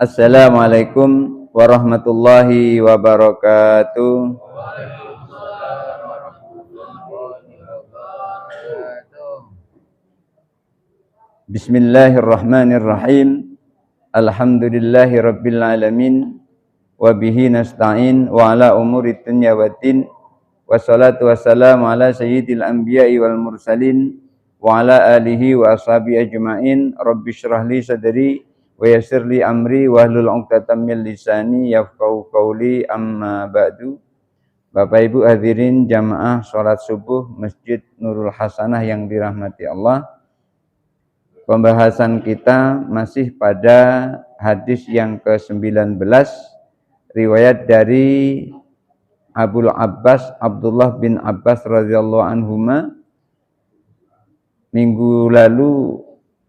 Assalamualaikum warahmatullahi wabarakatuh. Bismillahirrahmanirrahim. Alhamdulillahi rabbil alamin. Wa bihi nasta'in wa ala umuri dunya waddin. Wassalatu wassalamu ala sayyidil anbiya'i wal mursalin wa ala alihi wa ashabihi ajma'in. Rabbi shrah li sadri wa yassir li amri wa hlul 'uqdatam min lisani yafqahu qawli, amma ba'du. Bapak Ibu hadirin jamaah salat subuh Masjid Nurul Hasanah yang dirahmati Allah. Pembahasan kita masih pada hadis yang ke-19, riwayat dari Abul Abbas Abdullah bin Abbas radhiyallahu anhuma. Minggu lalu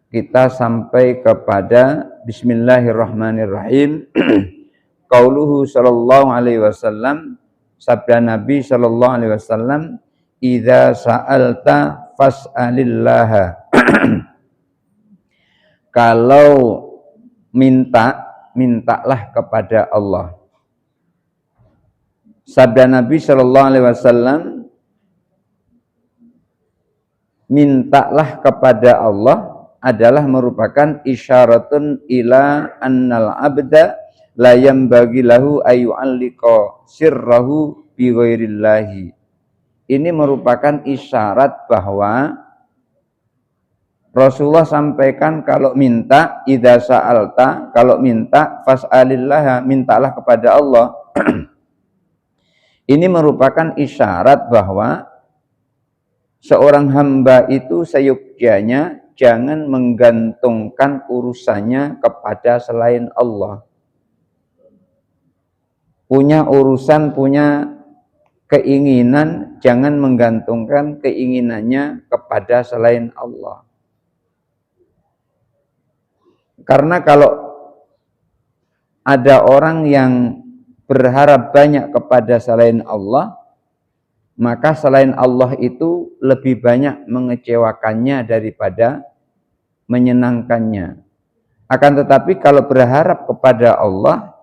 kita sampai kepada Bismillahirrahmanirrahim. Qauluhu sallallahu alaihi wasallam, sabda Nabi sallallahu alaihi wasallam, idza sa'alta fas'alillaha. Kalau mintalah kepada Allah. Sabda Nabi sallallahu alaihi wasallam, mintalah kepada Allah adalah merupakan isyaratun ila annal abda la yambaghi lahu ayyu'alliqa sirrahu bi ghairillahi. Ini merupakan isyarat bahwa Rasulullah sampaikan kalau minta, idza sa'alta, kalau minta fas'alillah, mintalah kepada Allah. Ini merupakan isyarat bahwa seorang hamba itu seyogyanya jangan menggantungkan urusannya kepada selain Allah. Punya urusan, punya keinginan, jangan menggantungkan keinginannya kepada selain Allah. Karena kalau ada orang yang berharap banyak kepada selain Allah, maka selain Allah itu lebih banyak mengecewakannya daripada menyenangkannya. Akan tetapi kalau berharap kepada Allah,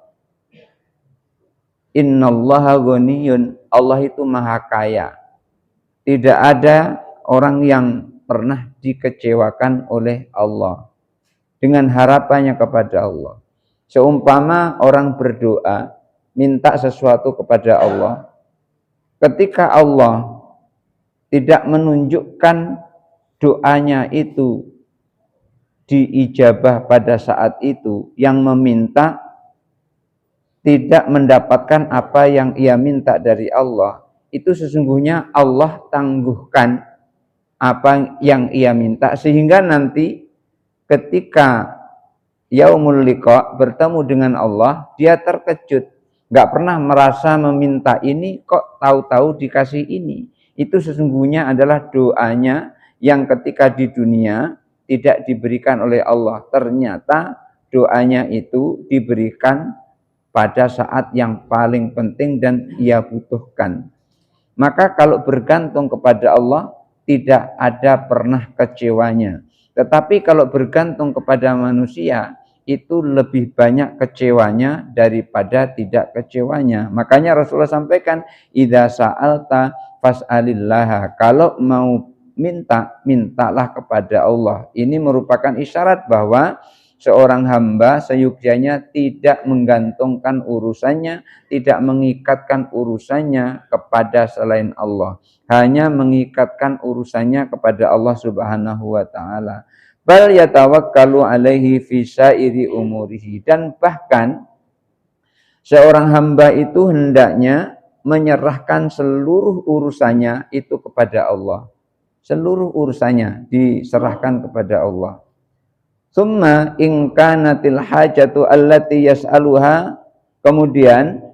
innallaha ghaniyun, Allah itu maha kaya. Tidak ada orang yang pernah dikecewakan oleh Allah dengan harapannya kepada Allah. Seumpama orang berdoa, minta sesuatu kepada Allah, ketika Allah tidak menunjukkan doanya itu diijabah pada saat itu, yang meminta tidak mendapatkan apa yang ia minta dari Allah, itu sesungguhnya Allah tangguhkan apa yang ia minta, sehingga nanti ketika yaumul liqa, bertemu dengan Allah, dia terkejut, nggak pernah merasa meminta ini, kok tahu-tahu dikasih ini. Itu sesungguhnya adalah doanya yang ketika di dunia tidak diberikan oleh Allah, ternyata doanya itu diberikan pada saat yang paling penting dan ia butuhkan. Maka kalau bergantung kepada Allah, tidak ada pernah kecewanya. Tetapi kalau bergantung kepada manusia, itu lebih banyak kecewanya daripada tidak kecewanya. Makanya Rasulullah sampaikan, idza sa'alta fas'alillah. Kalau mau minta, mintalah kepada Allah. Ini merupakan isyarat bahwa seorang hamba seyogyanya tidak menggantungkan urusannya, tidak mengikatkan urusannya kepada selain Allah, hanya mengikatkan urusannya kepada Allah Subhanahu wa taala. Bal yatawakkalu alaihi fi sa'iri umurihi, dan bahkan seorang hamba itu hendaknya menyerahkan seluruh urusannya itu kepada Allah. Seluruh urusannya diserahkan kepada Allah. Summa in kanatil hajatu allati yas'aluha, kemudian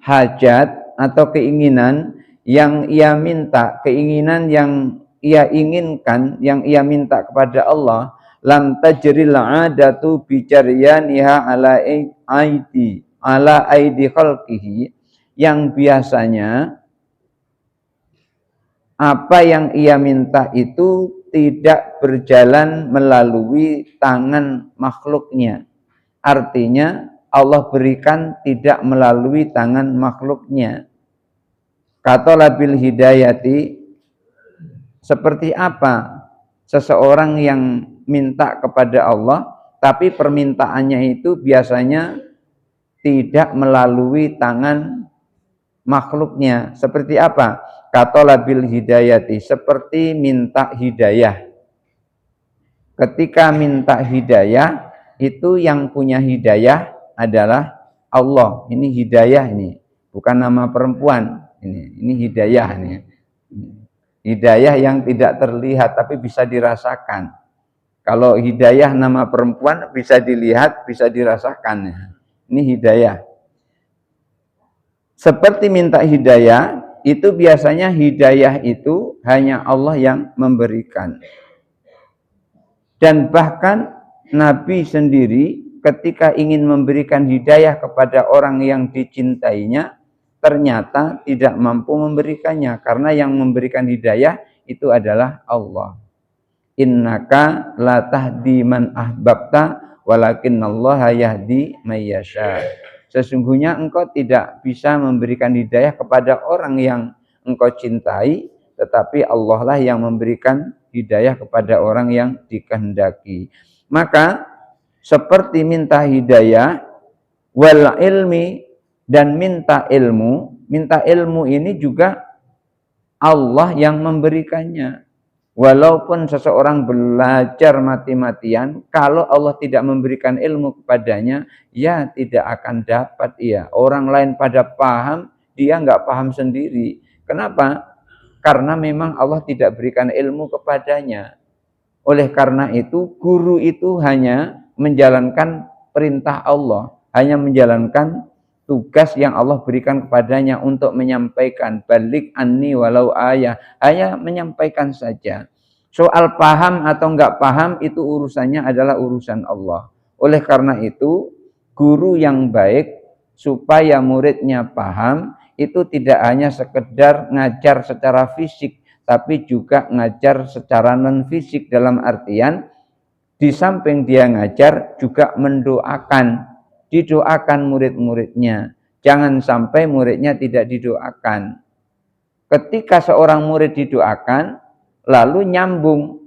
hajat atau keinginan yang ia minta, keinginan yang ia inginkan, yang ia minta kepada Allah, lam tajril adatu bijaryaniha ala aidi khalqihi, yang biasanya apa yang ia minta itu tidak berjalan melalui tangan makhluknya, artinya Allah berikan tidak melalui tangan makhluknya. Katolabil hidayati, seperti apa seseorang yang minta kepada Allah, tapi permintaannya itu biasanya tidak melalui tangan makhluknya. Seperti apa? Katolabil hidayati, seperti minta hidayah. Ketika minta hidayah, itu yang punya hidayah adalah Allah. Ini hidayah ini, bukan nama perempuan. Ini hidayah ini. Hidayah yang tidak terlihat tapi bisa dirasakan. Kalau hidayah nama perempuan bisa dilihat, bisa dirasakan. Ini hidayah. Seperti minta hidayah, itu biasanya hidayah itu hanya Allah yang memberikan. Dan bahkan Nabi sendiri ketika ingin memberikan hidayah kepada orang yang dicintainya, ternyata tidak mampu memberikannya, karena yang memberikan hidayah itu adalah Allah. Innaka la tahdi man ahbabta walakinallaha yahdi may yasha. Sesungguhnya engkau tidak bisa memberikan hidayah kepada orang yang engkau cintai, tetapi Allah lah yang memberikan hidayah kepada orang yang dikehendaki. Maka seperti minta hidayah wal ilmi dan minta ilmu ini juga Allah yang memberikannya. Walaupun seseorang belajar mati-matian, kalau Allah tidak memberikan ilmu kepadanya, ya tidak akan dapat ia. Orang lain pada paham, dia nggak paham sendiri. Kenapa? Karena memang Allah tidak berikan ilmu kepadanya. Oleh karena itu, guru itu hanya menjalankan perintah Allah, hanya menjalankan tugas yang Allah berikan kepadanya untuk menyampaikan, balik anni walau ayah, hanya menyampaikan saja. Soal paham atau enggak paham itu urusannya adalah urusan Allah. Oleh karena itu, guru yang baik supaya muridnya paham itu tidak hanya sekedar ngajar secara fisik, tapi juga ngajar secara non fisik, dalam artian di samping dia ngajar juga mendoakan. Didoakan murid-muridnya. Jangan sampai muridnya tidak didoakan. Ketika seorang murid didoakan, lalu nyambung.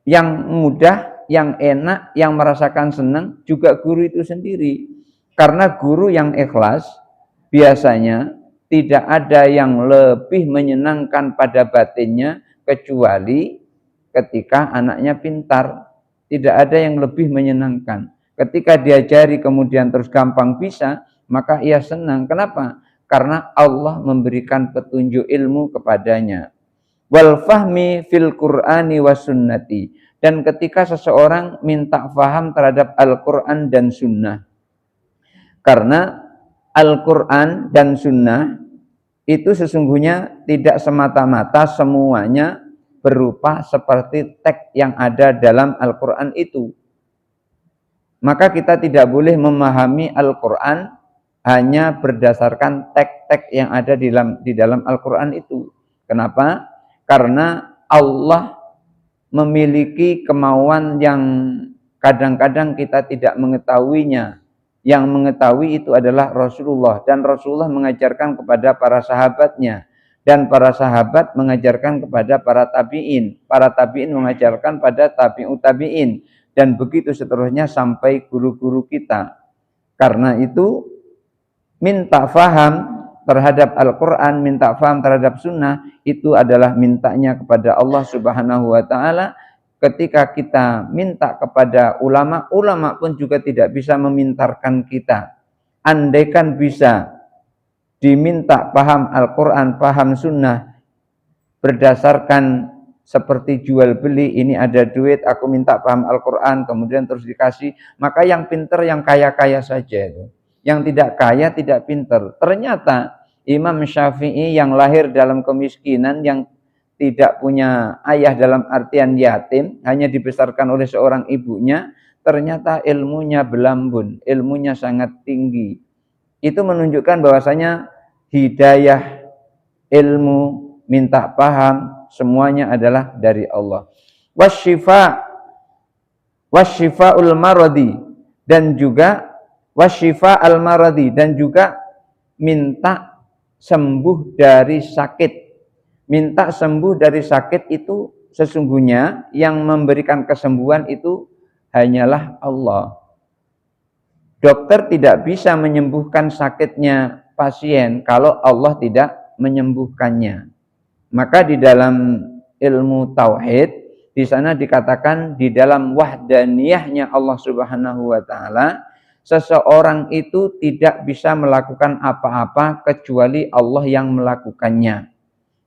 Yang mudah, yang enak, yang merasakan senang, juga guru itu sendiri. Karena guru yang ikhlas, biasanya tidak ada yang lebih menyenangkan pada batinnya, kecuali ketika anaknya pintar. Tidak ada yang lebih menyenangkan. Ketika diajari kemudian terus gampang bisa, maka ia senang. Kenapa? Karena Allah memberikan petunjuk ilmu kepadanya. Wal fahmi fil Qur'ani was sunnati. Dan ketika seseorang minta faham terhadap Al-Quran dan Sunnah. Karena Al-Quran dan Sunnah itu sesungguhnya tidak semata-mata semuanya berupa seperti teks yang ada dalam Al-Quran itu. Maka kita tidak boleh memahami Al-Quran hanya berdasarkan teks-teks yang ada di dalam Al-Quran itu. Kenapa? Karena Allah memiliki kemauan yang kadang-kadang kita tidak mengetahuinya. Yang mengetahui itu adalah Rasulullah. Dan Rasulullah mengajarkan kepada para sahabatnya. Dan para sahabat mengajarkan kepada para tabi'in. Para tabi'in mengajarkan pada tabi'ut tabi'in. Dan begitu seterusnya sampai guru-guru kita. Karena itu minta faham terhadap Al-Quran, minta faham terhadap Sunnah, itu adalah mintanya kepada Allah Subhanahu wa Ta'ala. Ketika kita minta kepada ulama, ulama pun juga tidak bisa memintarkan kita. Andaikan bisa diminta paham Al-Quran, paham Sunnah berdasarkan seperti jual beli, ini ada duit, aku minta paham Al-Quran, kemudian terus dikasih, maka yang pinter yang kaya-kaya saja itu. Yang tidak kaya tidak pinter. Ternyata Imam Syafi'i yang lahir dalam kemiskinan, yang tidak punya ayah dalam artian yatim, hanya dibesarkan oleh seorang ibunya, ternyata ilmunya belambun, ilmunya sangat tinggi. Itu menunjukkan bahwasanya hidayah, ilmu, minta paham, semuanya adalah dari Allah. Wasyifa'ul maradi, dan juga wasyifa al-maradi, dan juga minta sembuh dari sakit. Minta sembuh dari sakit itu sesungguhnya yang memberikan kesembuhan itu hanyalah Allah. Dokter tidak bisa menyembuhkan sakitnya pasien kalau Allah tidak menyembuhkannya. Maka di dalam ilmu tauhid, di sana dikatakan di dalam wahdaniyahnya Allah Subhanahu wa taala, seseorang itu tidak bisa melakukan apa-apa kecuali Allah yang melakukannya.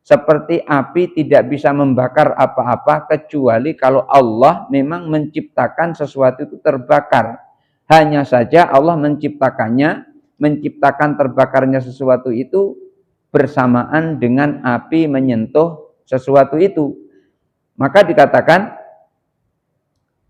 Seperti api tidak bisa membakar apa-apa kecuali kalau Allah memang menciptakan sesuatu itu terbakar. Hanya saja Allah menciptakan terbakarnya sesuatu itu bersamaan dengan api menyentuh sesuatu itu. Maka dikatakan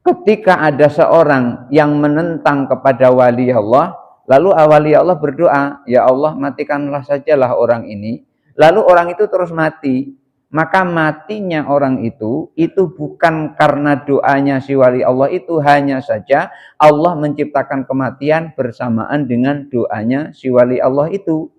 ketika ada seorang yang menentang kepada wali Allah, lalu wali Allah berdoa, ya Allah matikanlah sajalah orang ini. Lalu orang itu terus mati, maka matinya orang itu bukan karena doanya si wali Allah itu, hanya saja Allah menciptakan kematian bersamaan dengan doanya si wali Allah itu.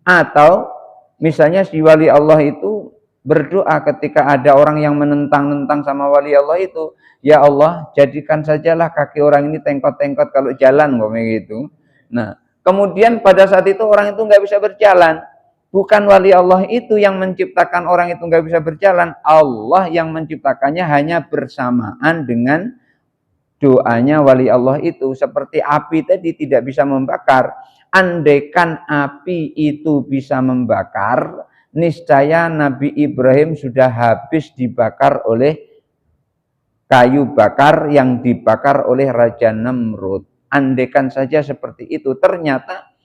Atau misalnya si wali Allah itu berdoa ketika ada orang yang menentang-nentang sama wali Allah itu, ya Allah jadikan sajalah kaki orang ini tengkot-tengkot kalau jalan, gitu. Nah, kemudian pada saat itu orang itu nggak bisa berjalan. Bukan wali Allah itu yang menciptakan orang itu nggak bisa berjalan, Allah yang menciptakannya hanya bersamaan dengan doanya wali Allah itu. Seperti api tadi tidak bisa membakar. Andaikan api itu bisa membakar, niscaya Nabi Ibrahim sudah habis dibakar oleh kayu bakar yang dibakar oleh Raja Namrud. Andaikan saja seperti itu, ternyata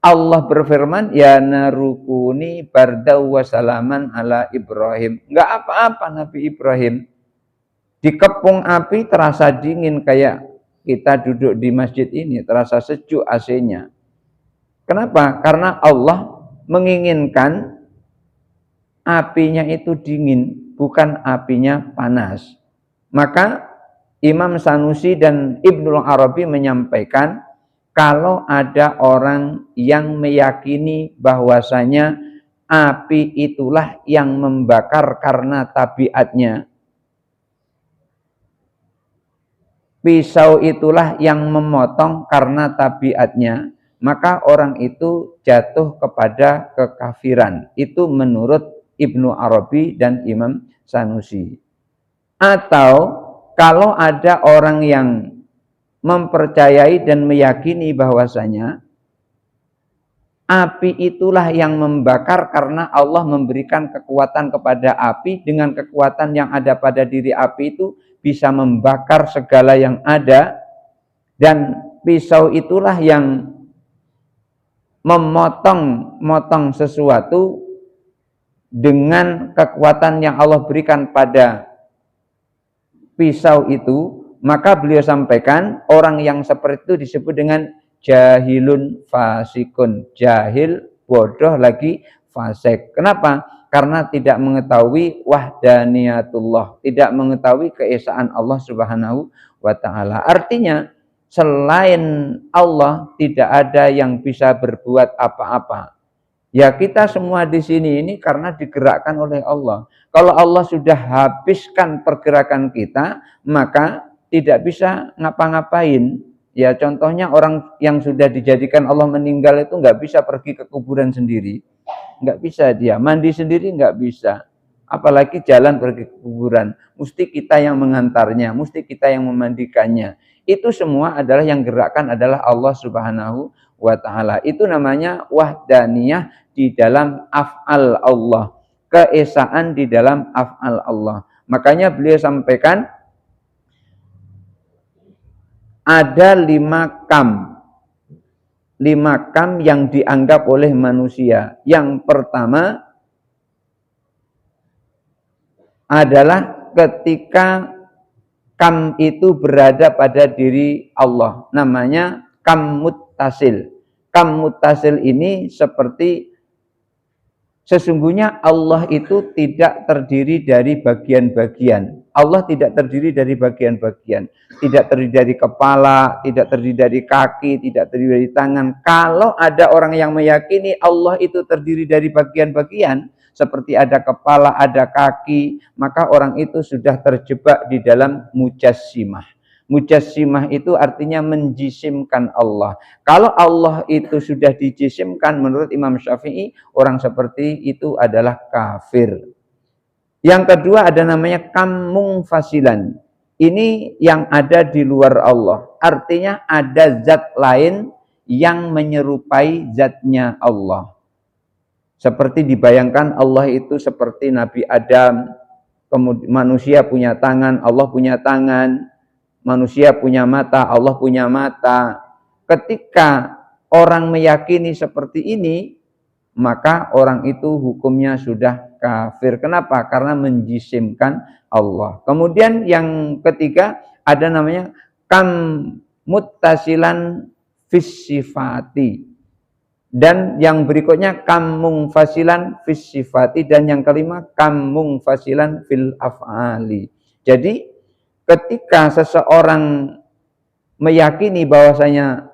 Allah berfirman, ya narukuni bardaw wa salaman ala Ibrahim. Enggak apa-apa Nabi Ibrahim. Dikepung api terasa dingin kayak kita duduk di masjid ini, terasa sejuk AC-nya. Kenapa? Karena Allah menginginkan apinya itu dingin, bukan apinya panas. Maka Imam Sanusi dan Ibnul Arabi menyampaikan, kalau ada orang yang meyakini bahwasanya api itulah yang membakar karena tabiatnya, pisau itulah yang memotong karena tabiatnya, maka orang itu jatuh kepada kekafiran. Itu menurut Ibnu Arabi dan Imam Sanusi. Atau kalau ada orang yang mempercayai dan meyakini bahwasanya api itulah yang membakar karena Allah memberikan kekuatan kepada api, dengan kekuatan yang ada pada diri api itu bisa membakar segala yang ada, dan pisau itulah yang memotong sesuatu dengan kekuatan yang Allah berikan pada pisau itu. Maka beliau sampaikan, orang yang seperti itu disebut dengan jahilun fasikun. Jahil, bodoh lagi fasik. Kenapa? Karena tidak mengetahui wahdaniyatullah, tidak mengetahui keesaan Allah Subhanahu wa taala. Artinya selain Allah tidak ada yang bisa berbuat apa-apa. Ya kita semua di sini ini karena digerakkan oleh Allah. Kalau Allah sudah habiskan pergerakan kita, maka tidak bisa ngapa-ngapain. Ya contohnya orang yang sudah dijadikan Allah meninggal itu nggak bisa pergi ke kuburan sendiri. Nggak bisa dia, mandi sendiri nggak bisa. Apalagi jalan pergi ke kuburan. Mesti kita yang mengantarnya, mesti kita yang memandikannya. Itu semua adalah yang gerakkan adalah Allah Subhanahu wa ta'ala. Itu namanya wahdaniyah di dalam af'al Allah. Keesaan di dalam af'al Allah. Makanya beliau sampaikan, ada 5 kam. 5 kam yang dianggap oleh manusia. Yang pertama adalah ketika kam itu berada pada diri Allah. Namanya kam muttasil. Kam muttasil ini seperti sesungguhnya Allah itu tidak terdiri dari bagian-bagian. Allah tidak terdiri dari bagian-bagian, tidak terdiri dari kepala, tidak terdiri dari kaki, tidak terdiri dari tangan. Kalau ada orang yang meyakini Allah itu terdiri dari bagian-bagian, seperti ada kepala, ada kaki, maka orang itu sudah terjebak di dalam mujassimah. Mujassimah itu artinya menjisimkan Allah. Kalau Allah itu sudah dijisimkan, menurut Imam Syafi'i, orang seperti itu adalah kafir. Yang kedua ada namanya kamung fasilan. Ini yang ada di luar Allah. Artinya ada zat lain yang menyerupai zatnya Allah. Seperti dibayangkan Allah itu seperti Nabi Adam. Kemudian manusia punya tangan, Allah punya tangan. Manusia punya mata, Allah punya mata. Ketika orang meyakini seperti ini, maka orang itu hukumnya sudah kafir. Kenapa? Karena menjisimkan Allah. Kemudian yang ketiga ada namanya kam muttasilan fis-sifati. Dan yang berikutnya kamung fasilan fis-sifati, dan yang kelima kamung fasilan fil af'ali. Jadi ketika seseorang meyakini bahwasanya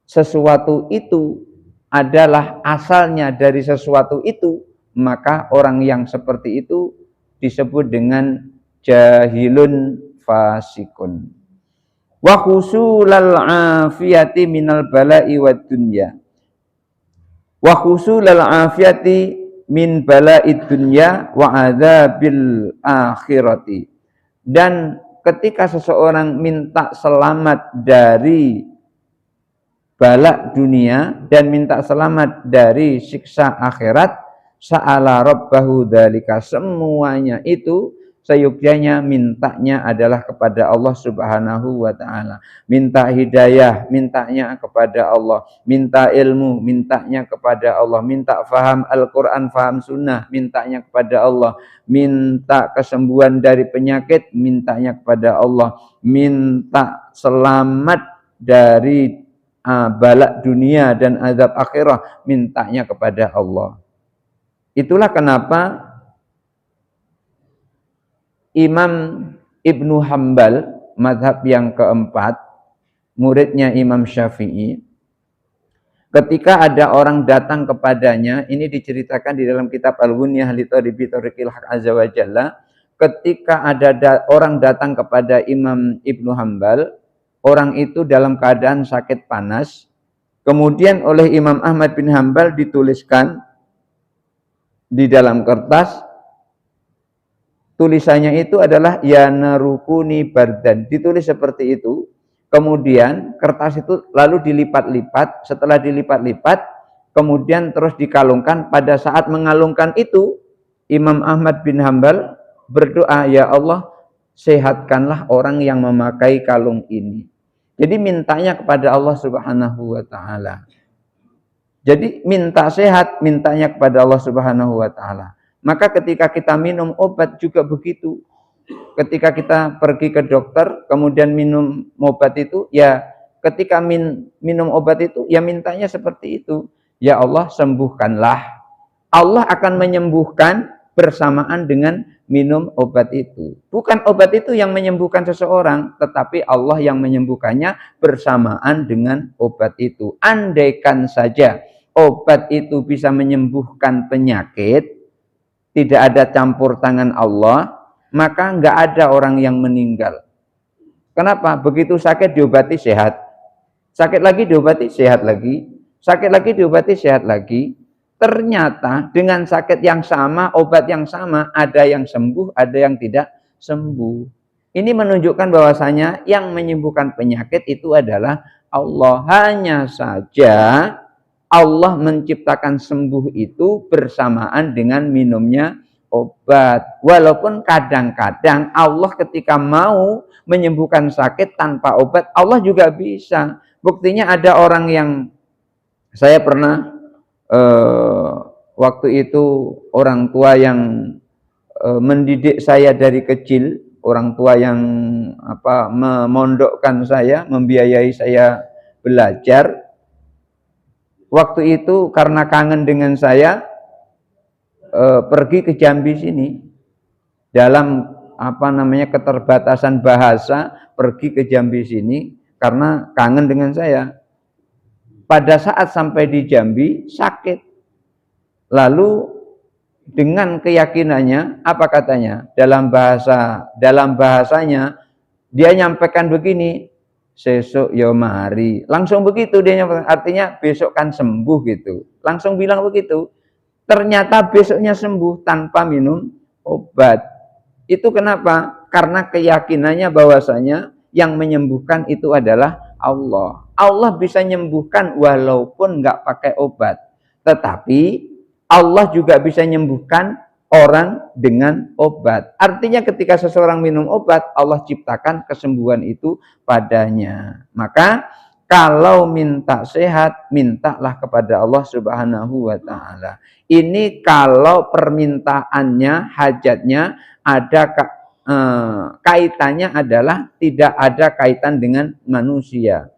sesuatu itu adalah asalnya dari sesuatu itu, maka orang yang seperti itu disebut dengan jahilun fasikun. Wa khusulal afiyati minal bala'i wad dunya. Wa khusulal afiyati min bala'id dunya wa adzabil akhirati. Dan ketika seseorang minta selamat dari balak dunia dan minta selamat dari siksa akhirat, sa'ala rabbahu dzalika, semuanya itu seyogyanya mintanya adalah kepada Allah Subhanahu wa taala. Minta hidayah, mintanya kepada Allah. Minta ilmu, mintanya kepada Allah. Minta faham Al-Qur'an, faham sunnah, mintanya kepada Allah. Minta kesembuhan dari penyakit, mintanya kepada Allah. Minta selamat dari balak dunia dan azab akhirah, mintanya kepada Allah. Itulah kenapa Imam Ibnu Hambal, mazhab yang keempat, muridnya Imam Syafi'i, ketika ada orang datang kepadanya, ini diceritakan di dalam kitab Al-Ghunyah li Tharibi Thariqil Haq Azza wa Jalla, ketika ada orang datang kepada Imam Ibnu Hambal, orang itu dalam keadaan sakit panas, kemudian oleh Imam Ahmad bin Hambal dituliskan di dalam kertas, tulisannya itu adalah ya narukuni bardan, ditulis seperti itu. Kemudian kertas itu lalu dilipat-lipat, setelah dilipat-lipat kemudian terus dikalungkan. Pada saat mengalungkan itu, Imam Ahmad bin Hambal berdoa, ya Allah, sehatkanlah orang yang memakai kalung ini. Jadi mintanya kepada Allah Subhanahu wa taala. Jadi minta sehat, mintanya kepada Allah Subhanahu wa taala. Maka ketika kita minum obat juga begitu. Ketika kita pergi ke dokter, kemudian minum obat itu, ya ketika minum obat itu, ya mintanya seperti itu. Ya Allah, sembuhkanlah. Allah akan menyembuhkan bersamaan dengan minum obat itu. Bukan obat itu yang menyembuhkan seseorang, tetapi Allah yang menyembuhkannya bersamaan dengan obat itu. Andaikan saja obat itu bisa menyembuhkan penyakit, tidak ada campur tangan Allah, maka enggak ada orang yang meninggal. Kenapa? Begitu sakit diobati sehat. Sakit lagi diobati sehat lagi. Sakit lagi diobati sehat lagi. Ternyata dengan sakit yang sama, obat yang sama, ada yang sembuh, ada yang tidak sembuh. Ini menunjukkan bahwasanya yang menyembuhkan penyakit itu adalah Allah. Hanya saja Allah menciptakan sembuh itu bersamaan dengan minumnya obat. Walaupun kadang-kadang Allah ketika mau menyembuhkan sakit tanpa obat, Allah juga bisa. Buktinya ada orang yang, saya pernah waktu itu orang tua yang mendidik saya dari kecil, orang tua yang memondokkan saya, membiayai saya belajar. Waktu itu karena kangen dengan saya, pergi ke Jambi sini. Dalam keterbatasan bahasa pergi ke Jambi sini karena kangen dengan saya. Pada saat sampai di Jambi sakit. Lalu dengan keyakinannya apa katanya? Dalam bahasanya dia nyampaikan begini, sesuk yo mari. Langsung begitu dia nyampaikan, artinya besok kan sembuh gitu. Langsung bilang begitu. Ternyata besoknya sembuh tanpa minum obat. Itu kenapa? Karena keyakinannya bahwasanya yang menyembuhkan itu adalah Allah. Allah bisa menyembuhkan walaupun nggak pakai obat. Tetapi Allah juga bisa menyembuhkan orang dengan obat. Artinya ketika seseorang minum obat, Allah ciptakan kesembuhan itu padanya. Maka kalau minta sehat, mintalah kepada Allah Subhanahu wa ta'ala. Ini kalau permintaannya, hajatnya ada kaitannya adalah tidak ada kaitan dengan manusia.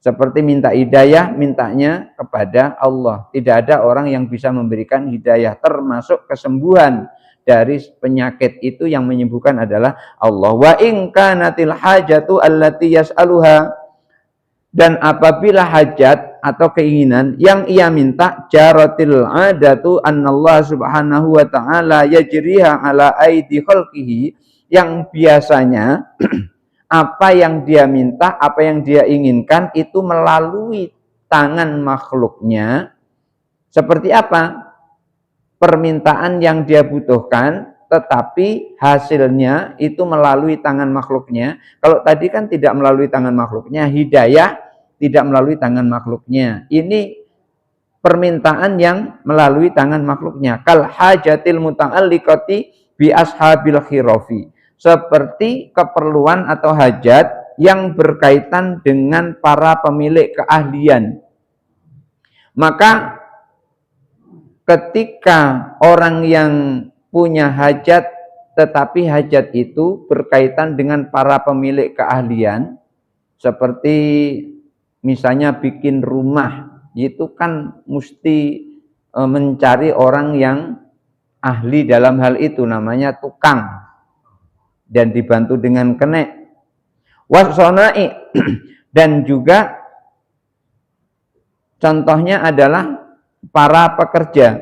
Seperti minta hidayah, mintanya kepada Allah. Tidak ada orang yang bisa memberikan hidayah, termasuk kesembuhan dari penyakit itu yang menyembuhkan adalah Allah. Wa in kanatil hajatu allati yas'aluha, dan apabila hajat atau keinginan yang ia minta, jaratil adatu annallahu subhanahu wa ta'ala yajriha ala aidi khalqihi, yang biasanya apa yang dia minta, apa yang dia inginkan itu melalui tangan makhluknya. Seperti apa? Permintaan yang dia butuhkan, tetapi hasilnya itu melalui tangan makhluknya. Kalau tadi kan tidak melalui tangan makhluknya, hidayah tidak melalui tangan makhluknya. Ini permintaan yang melalui tangan makhluknya. Kal hajatil muta'alliqati bi ashabil khirafi. Seperti keperluan atau hajat yang berkaitan dengan para pemilik keahlian. Maka ketika orang yang punya hajat, tetapi hajat itu berkaitan dengan para pemilik keahlian, seperti misalnya bikin rumah, itu kan mesti mencari orang yang ahli dalam hal itu, namanya tukang, dan dibantu dengan kenek. Wasonai, dan juga contohnya adalah para pekerja.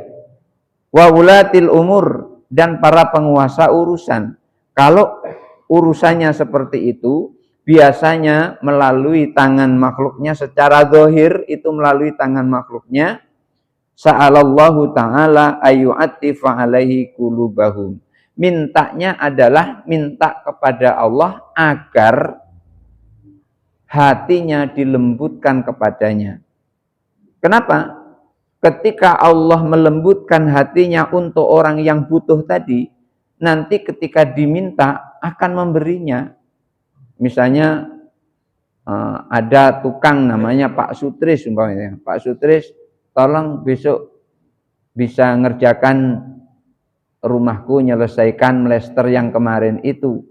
Wa ulatil umur, dan para penguasa urusan. Kalau urusannya seperti itu, biasanya melalui tangan makhluknya, secara zahir itu melalui tangan makhluknya. Sa'alallahu ta'ala ayyu'attifa alaihi qulubahum. Mintanya adalah minta kepada Allah agar hatinya dilembutkan kepadanya. Kenapa? Ketika Allah melembutkan hatinya untuk orang yang butuh tadi, nanti ketika diminta akan memberinya. Misalnya ada tukang namanya Pak Sutris umpamanya. Pak Sutris, tolong besok bisa ngerjakan rumahku, menyelesaikan mlester yang kemarin itu.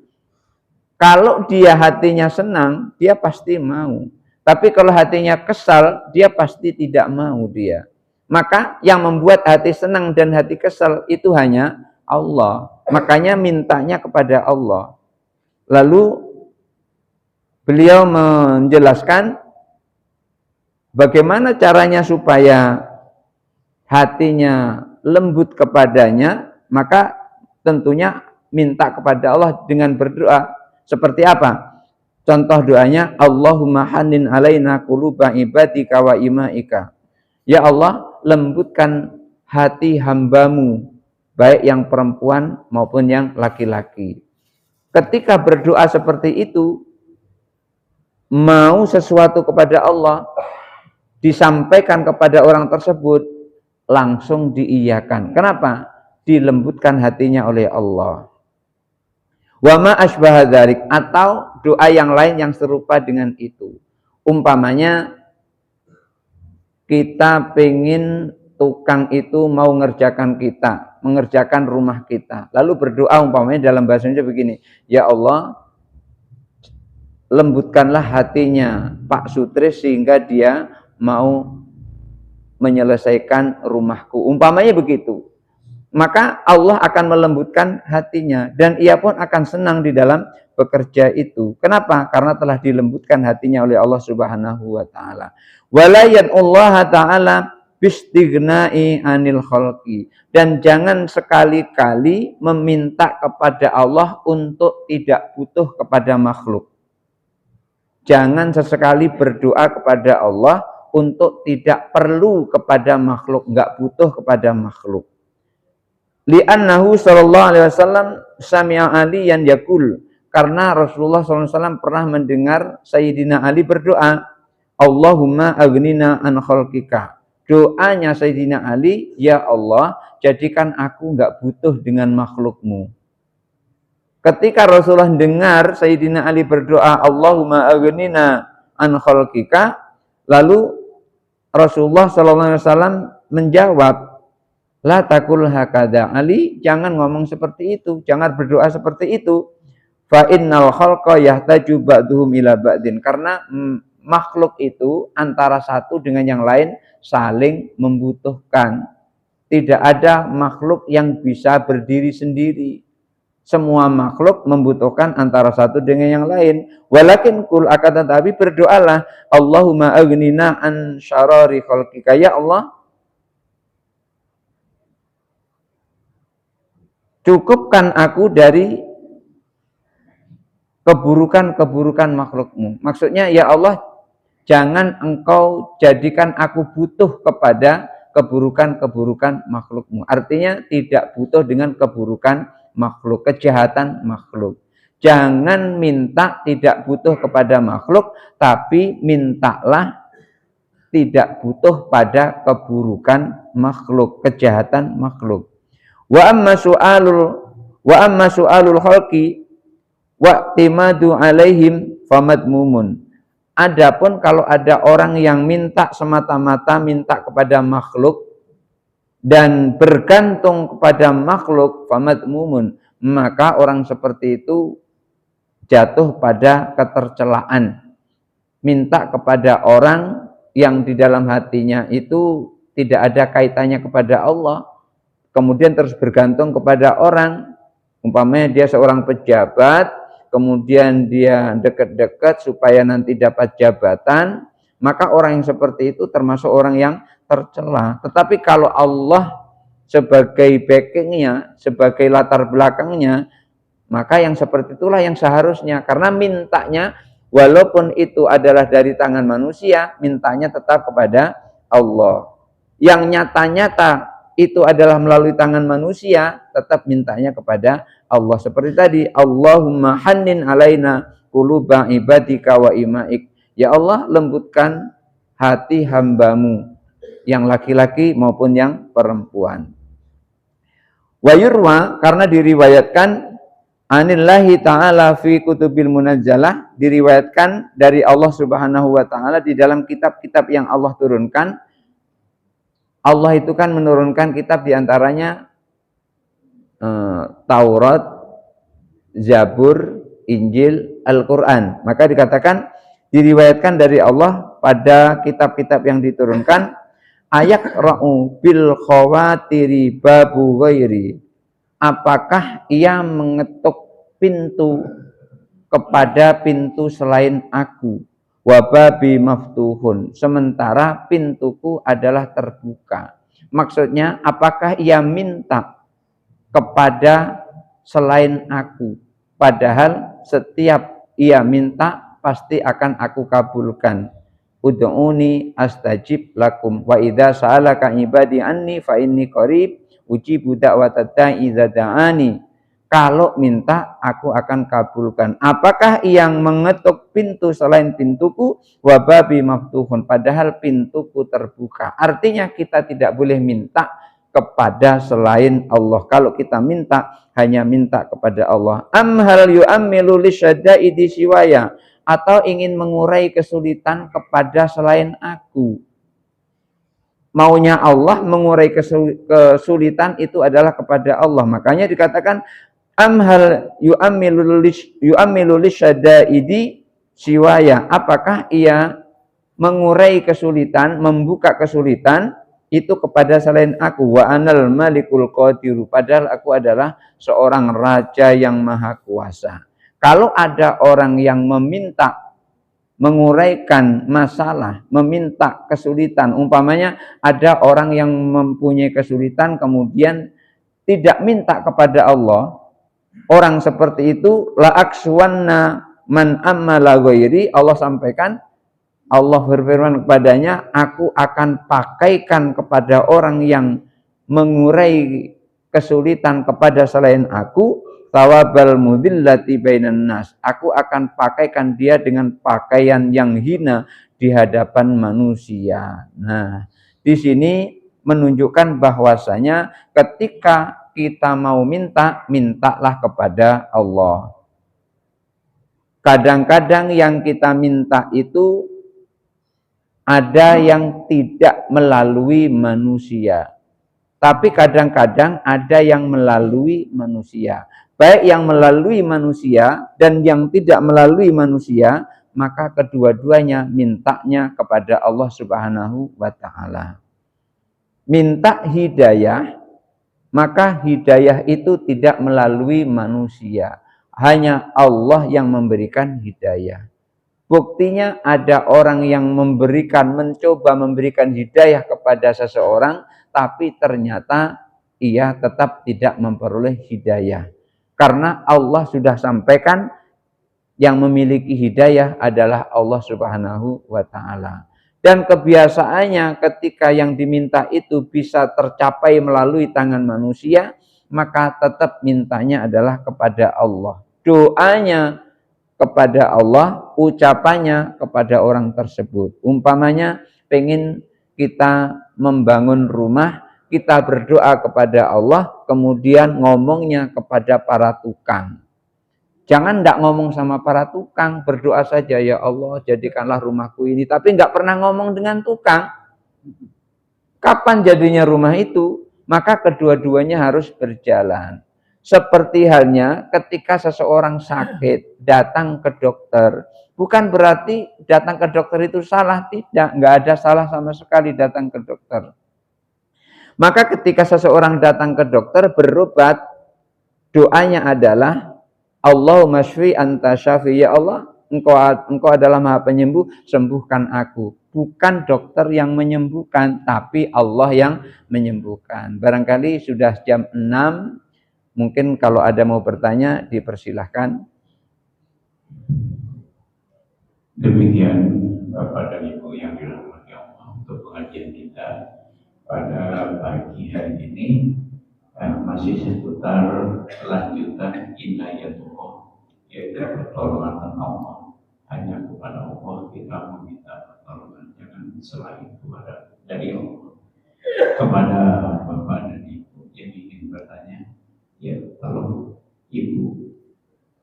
Kalau dia hatinya senang, dia pasti mau. Tapi kalau hatinya kesal, dia pasti tidak mau dia. Maka yang membuat hati senang dan hati kesal itu hanya Allah. Makanya mintanya kepada Allah. Lalu beliau menjelaskan bagaimana caranya supaya hatinya lembut kepadanya. Maka tentunya minta kepada Allah dengan berdoa. Seperti apa? Contoh doanya, Allahumma hanin alaina quluba ibadika wa imaika. Ya Allah, lembutkan hati hambamu, baik yang perempuan maupun yang laki-laki. Ketika berdoa seperti itu, mau sesuatu kepada Allah, disampaikan kepada orang tersebut, langsung diiyakan. Kenapa? Dilembutkan hatinya oleh Allah. Wa ma asbaha dzalik, atau doa yang lain yang serupa dengan itu. Umpamanya kita pengen tukang itu mau mengerjakan rumah kita. Lalu berdoa umpamanya dalam bahasa Indonesia begini, ya Allah, lembutkanlah hatinya Pak Sutris sehingga dia mau menyelesaikan rumahku. Umpamanya begitu. maka Allah akan melembutkan hatinya dan ia pun akan senang di dalam bekerja itu. Kenapa? Karena telah dilembutkan hatinya oleh Allah Subhanahu wa taala. Walayan Allah taala bistighnai anil khalqi, dan jangan sekali-kali meminta kepada Allah untuk tidak butuh kepada makhluk. Jangan sesekali berdoa kepada Allah untuk tidak perlu kepada makhluk, enggak butuh kepada makhluk. Li'annahu sallallahu alaihi wasallam sami'a aliyan yaqul, karena Rasulullah SAW pernah mendengar Sayyidina Ali berdoa, Allahumma aghnina an khalqika. Doanya Sayyidina Ali, ya Allah, jadikan aku enggak butuh dengan makhlukmu. Ketika Rasulullah dengar Sayyidina Ali berdoa, Allahumma aghnina an khalqika, lalu Rasulullah SAW menjawab, la takul hakada Ali, jangan ngomong seperti itu, jangan berdoa seperti itu. Fa innal khalqa yahtaju ba'duhum ila ba'din, karena makhluk itu antara satu dengan yang lain saling membutuhkan. Tidak ada makhluk yang bisa berdiri sendiri. Semua makhluk membutuhkan antara satu dengan yang lain. Walakin kul, akan tetapi berdoalah, Allahumma aghnina an syarari khalqika, ya Allah, cukupkan aku dari keburukan-keburukan makhlukmu. Maksudnya, ya Allah, jangan engkau jadikan aku butuh kepada keburukan-keburukan makhlukmu. Artinya tidak butuh dengan keburukan makhluk, kejahatan makhluk. Jangan minta tidak butuh kepada makhluk, tapi mintalah tidak butuh pada keburukan makhluk, kejahatan makhluk. Wa amma su'alul khalqi wa timadu alaihim famadmumun. Adapun kalau ada orang yang minta semata-mata minta kepada makhluk dan bergantung kepada makhluk, famadmumun, maka orang seperti itu jatuh pada ketercelaan. Minta kepada orang yang di dalam hatinya itu tidak ada kaitannya kepada Allah, kemudian terus bergantung kepada orang. Umpamanya dia seorang pejabat, kemudian dia dekat-dekat supaya nanti dapat jabatan, maka orang yang seperti itu termasuk orang yang tercela. Tetapi kalau Allah sebagai backingnya, sebagai latar belakangnya, maka yang seperti itulah yang seharusnya. Karena mintanya, walaupun itu adalah dari tangan manusia, mintanya tetap kepada Allah. Yang nyata-nyata itu adalah melalui tangan manusia, tetap mintanya kepada Allah. Seperti tadi, Allahumma hannin alaina quluba ibadika wa imaik. Ya Allah, lembutkan hati hambamu, yang laki-laki maupun yang perempuan. Wa yurwa, karena diriwayatkan, anillahi ta'ala fi kutubil munazzalah, diriwayatkan dari Allah Subhanahu wa ta'ala di dalam kitab-kitab yang Allah turunkan. Allah itu kan menurunkan kitab diantaranya Taurat, Zabur, Injil, Al-Quran. Maka dikatakan diriwayatkan dari Allah pada kitab-kitab yang diturunkan, ayakra'u bil khawatiri babu ghairi. Apakah ia mengetuk pintu kepada pintu selain aku? Wababi maftuhun, sementara pintuku adalah terbuka. Maksudnya, apakah ia minta kepada selain aku, padahal setiap ia minta pasti akan aku kabulkan. Ud'uni astajib lakum wa idza sa'alaka ibadi anni fa inni qarib ujibu da'watad da'i idza da'ani. Kalau minta, aku akan kabulkan. Apakah yang mengetuk pintu selain pintuku? Wababi maftuhun, padahal pintuku terbuka. Artinya kita tidak boleh minta kepada selain Allah. Kalau kita minta, hanya minta kepada Allah. Amhal yu'ammilu lisyaddaidi siwaya, atau ingin mengurai kesulitan kepada selain aku. Maunya Allah mengurai kesulitan itu adalah kepada Allah. Makanya dikatakan amhal yu'ammilu lisyaddaidi siwaya, apakah ia mengurai kesulitan, membuka kesulitan itu kepada selain aku, wa anal malikul qadiru, padahal aku adalah seorang raja yang maha kuasa. Kalau ada orang yang meminta menguraikan masalah, meminta kesulitan, umpamanya ada orang yang mempunyai kesulitan kemudian tidak minta kepada Allah, orang seperti itu la akswanna man ammala ghairi, Allah sampaikan, Allah berfirman kepadanya, aku akan pakaikan kepada orang yang mengurai kesulitan kepada selain aku, tawabal mudillati bainan nas. Aku akan pakaikan dia dengan pakaian yang hina di hadapan manusia. Nah, di sini menunjukkan bahwasanya ketika kita mau minta, mintalah kepada Allah. Kadang-kadang yang kita minta itu ada yang tidak melalui manusia, tapi kadang-kadang ada yang melalui manusia. Baik yang melalui manusia dan yang tidak melalui manusia, maka kedua-duanya mintanya kepada Allah Subhanahu wa Ta'ala. Minta hidayah, maka hidayah itu tidak melalui manusia, hanya Allah yang memberikan hidayah. Buktinya ada orang yang mencoba memberikan hidayah kepada seseorang, tapi ternyata ia tetap tidak memperoleh hidayah. Karena Allah sudah sampaikan yang memiliki hidayah adalah Allah Subhanahu wa Ta'ala. Dan kebiasaannya ketika yang diminta itu bisa tercapai melalui tangan manusia, maka tetap mintanya adalah kepada Allah. Doanya kepada Allah, ucapannya kepada orang tersebut. Umpamanya pengen kita membangun rumah, kita berdoa kepada Allah, kemudian ngomongnya kepada para tukang. Jangan tidak ngomong sama para tukang, berdoa saja, ya Allah jadikanlah rumahku ini, tapi tidak pernah ngomong dengan tukang. Kapan jadinya rumah itu? Maka kedua-duanya harus berjalan. Seperti halnya ketika seseorang sakit, datang ke dokter. Bukan berarti datang ke dokter itu salah, tidak. Nggak ada salah sama sekali datang ke dokter. Maka ketika seseorang datang ke dokter berobat, doanya adalah Allahumma shfi anta syafi, ya Allah, engkau adalah maha penyembuh, sembuhkan aku. Bukan dokter yang menyembuhkan, tapi Allah yang menyembuhkan. Barangkali sudah jam 6, mungkin kalau ada mau bertanya, dipersilahkan. Demikian Bapak dan Ibu yang dirahmati Allah, untuk pengajian kita pada pagi hari ini masih seputar lanjutan inayatullah, yaitu pertolongan Allah. Hanya kepada Allah kita meminta pertolongan, jangan selain kepada dari Allah. Kepada Bapak dan Ibu yang ingin bertanya, ya tolong Ibu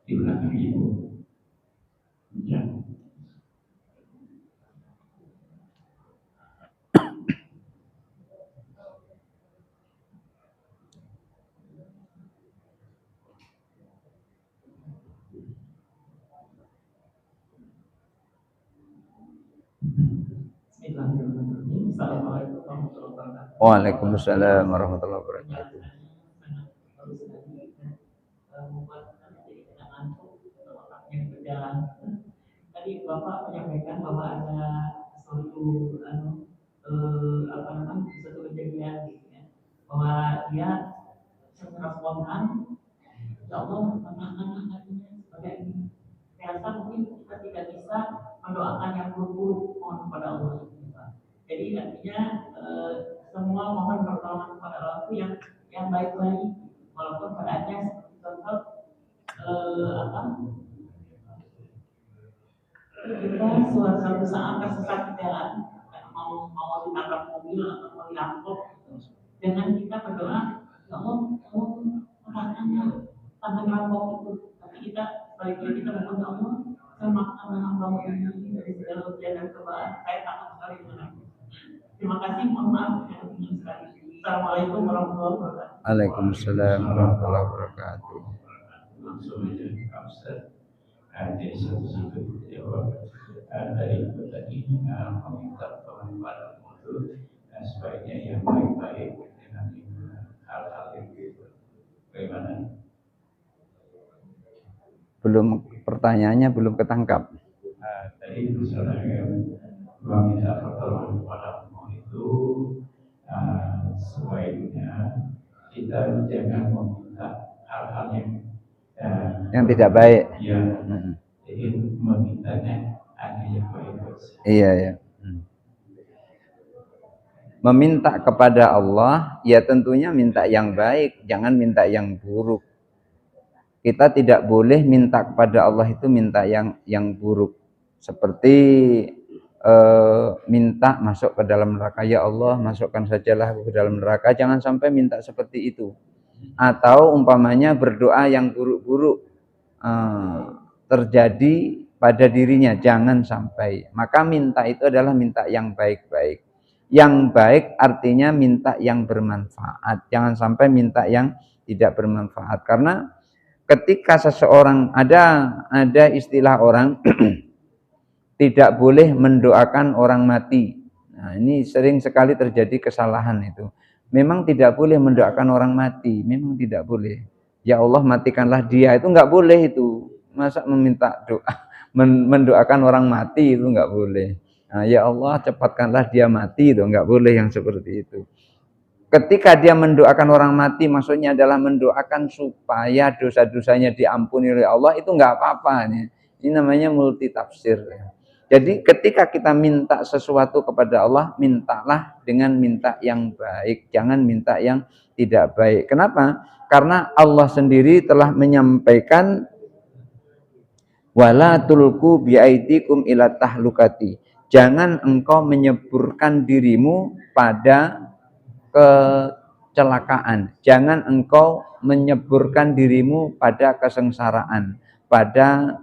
di belakang Ibu. Ya. Waalaikumsalam warahmatullahi wabarakatuh. Tadi Bapak menyampaikan bahwa ada suatu suatu kejadian gitu ya, bahwa dia secara spontan, ya Allah menangkan hatinya sebagai ini. Saya rasa mungkin kita tidak bisa mendoakan yang buruk-buruk, mohon kepada Allah. Jadi artinya semua mohon pertolongan kepada Allah itu yang baik-baik, walaupun keadaannya seperti contoh kita suatu saat tersesat di jalan, mau ditabrak mobil atau mau dirampok, dengan kita berdoa, ya Allah, melakukannya tanpa rampok itu, tapi kita sebaliknya kita mohon, ya Allah, selamatkan hambamu ini dari segala ujian dan cobaan. Saya takut sekali dengan itu. Terima kasih, mohon maaf yang ingin sekali. Assalamualaikum warahmatullahi wabarakatuh. Waalaikumsalam warahmatullahi wabarakatuh. Langsung aja Pak Ustaz. Jadi satu-satu jawab dari itu tadi, meminta pertolongan pada mutu, sebaiknya yang Belum, pertanyaannya belum ketangkap. Tadi itu saya meminta pertolongan kepada Allah itu sebaiknya kita jangan meminta hal-hal yang tidak baik. Ya, jadi memintanya hanya yang baik. Iya ya. Meminta kepada Allah, ya tentunya minta yang baik, jangan minta yang buruk. Kita tidak boleh minta kepada Allah itu minta yang buruk. Seperti minta masuk ke dalam neraka, ya Allah masukkan sajalah ke dalam neraka, jangan sampai minta seperti itu. Atau umpamanya berdoa yang buruk-buruk terjadi pada dirinya, jangan sampai. Maka minta itu adalah minta yang baik-baik. Yang baik artinya minta yang bermanfaat, jangan sampai minta yang tidak bermanfaat. Karena ketika seseorang ada istilah orang tidak boleh mendoakan orang mati. Nah, ini sering sekali terjadi kesalahan itu. Memang tidak boleh mendoakan orang mati, memang tidak boleh. Ya Allah matikanlah dia, itu enggak boleh itu. Masa meminta doa mendoakan orang mati itu enggak boleh. Nah, ya Allah cepatkanlah dia mati, itu enggak boleh yang seperti itu. Ketika dia mendoakan orang mati, maksudnya adalah mendoakan supaya dosa-dosanya diampuni oleh Allah, itu enggak apa-apa. Ini namanya multi tafsir. Jadi ketika kita minta sesuatu kepada Allah, mintalah dengan minta yang baik, jangan minta yang tidak baik. Kenapa? Karena Allah sendiri telah menyampaikan wala tulqu biaidikum ila tahlukati. Jangan engkau menyeburkan dirimu pada kecelakaan. Jangan engkau menyeburkan dirimu pada kesengsaraan, pada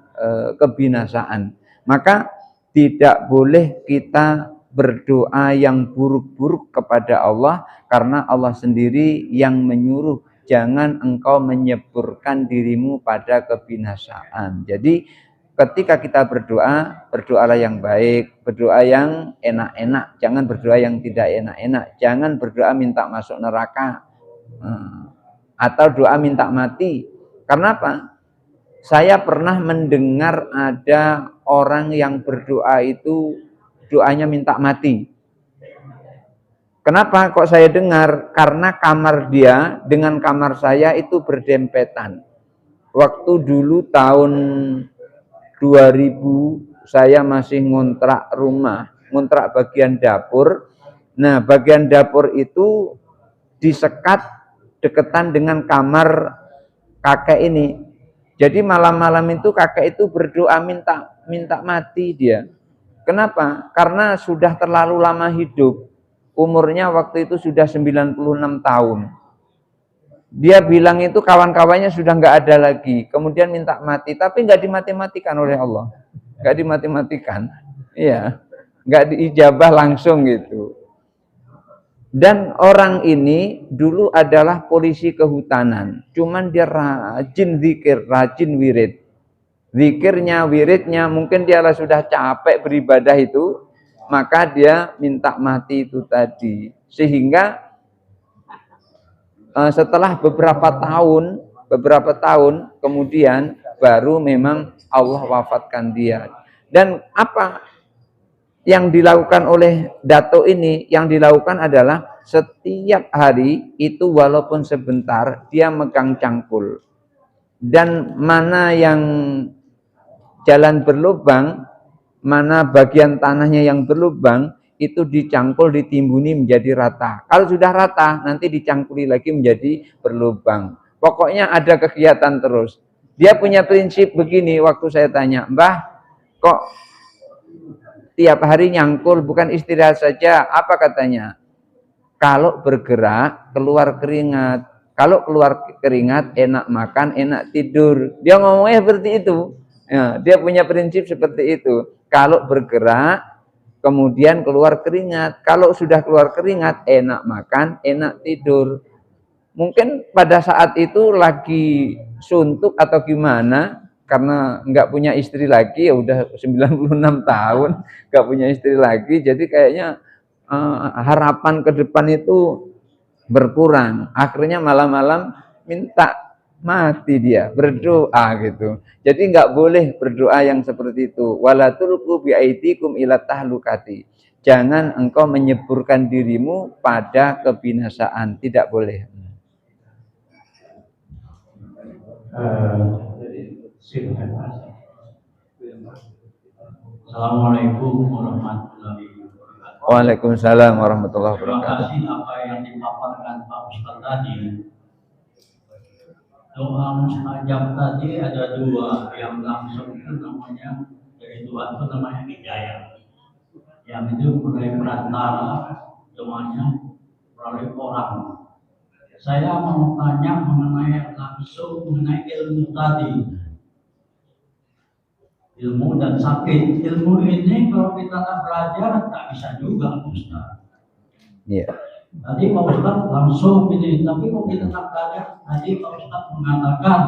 kebinasaan. Maka tidak boleh kita berdoa yang buruk-buruk kepada Allah, karena Allah sendiri yang menyuruh jangan engkau menyeburkan dirimu pada kebinasaan. Jadi ketika kita berdoa, berdoalah yang baik, berdoa yang enak-enak, jangan berdoa yang tidak enak-enak, jangan berdoa minta masuk neraka atau doa minta mati. Karena apa? Saya pernah mendengar ada orang yang berdoa itu doanya minta mati. Kenapa kok saya dengar? Karena kamar dia dengan kamar saya itu berdempetan. Waktu dulu tahun 2000 saya masih ngontrak rumah, ngontrak bagian dapur. Nah, bagian dapur itu disekat deketan dengan kamar kakek ini. Jadi malam-malam itu kakek itu berdoa minta mati dia. Kenapa? Karena sudah terlalu lama hidup. Umurnya waktu itu sudah 96 tahun. Dia bilang itu kawan-kawannya sudah nggak ada lagi. Kemudian minta mati, tapi nggak dimati-matikan oleh Allah. Nggak dimati-matikan. Iya, nggak diijabah langsung gitu. Dan orang ini dulu adalah polisi kehutanan. Cuman dia rajin zikir, rajin wirid. Zikirnya, wiridnya, mungkin dia sudah capek beribadah itu, maka dia minta mati itu tadi. Sehingga setelah beberapa tahun kemudian baru memang Allah wafatkan dia. Dan apa yang dilakukan oleh Dato ini? Yang dilakukan adalah setiap hari itu walaupun sebentar dia megang cangkul, dan mana yang jalan berlubang, mana bagian tanahnya yang berlubang, itu dicangkul, ditimbuni menjadi rata. Kalau sudah rata, nanti dicangkuli lagi menjadi berlubang. Pokoknya ada kegiatan terus. Dia punya prinsip begini, waktu saya tanya, Mbah, kok tiap hari nyangkul, bukan istirahat saja? Apa katanya? Kalau bergerak, keluar keringat. Kalau keluar keringat, enak makan, enak tidur. Dia ngomongnya seperti itu. Ya, dia punya prinsip seperti itu. Kalau bergerak, kemudian keluar keringat. Kalau sudah keluar keringat, enak makan, enak tidur. Mungkin pada saat itu lagi suntuk atau gimana, karena nggak punya istri lagi, ya udah 96 tahun, nggak punya istri lagi, jadi kayaknya harapan ke depan itu berkurang. Akhirnya malam-malam minta mati dia, berdoa gitu. Jadi nggak boleh berdoa yang seperti itu. Wala tulqu biaidikum ila tahlukati. Jangan engkau menyeburkan dirimu pada kebinasaan, tidak boleh. Silakan Mas. Assalamualaikum warahmatullahi wabarakatuh. Waalaikumsalam warahmatullahi Terima wabarakatuh. kasih apa yang dipaparkan Pak Ustadz tadi. Doa mustajab tadi ada dua, yang langsung itu namanya dari Tuhan itu namanya hidayah. Yang itu mulai perantara doanya melalui orang. Saya mau tanya mengenai langsung mengenai ilmu tadi. Ilmu dan sakit. Ilmu ini kalau kita tak belajar tak bisa juga Ustaz. Iya. Tadi Pak Ustaz langsung ini, tapi kalau kita tak belajar, tadi Pak Ustaz mengatakan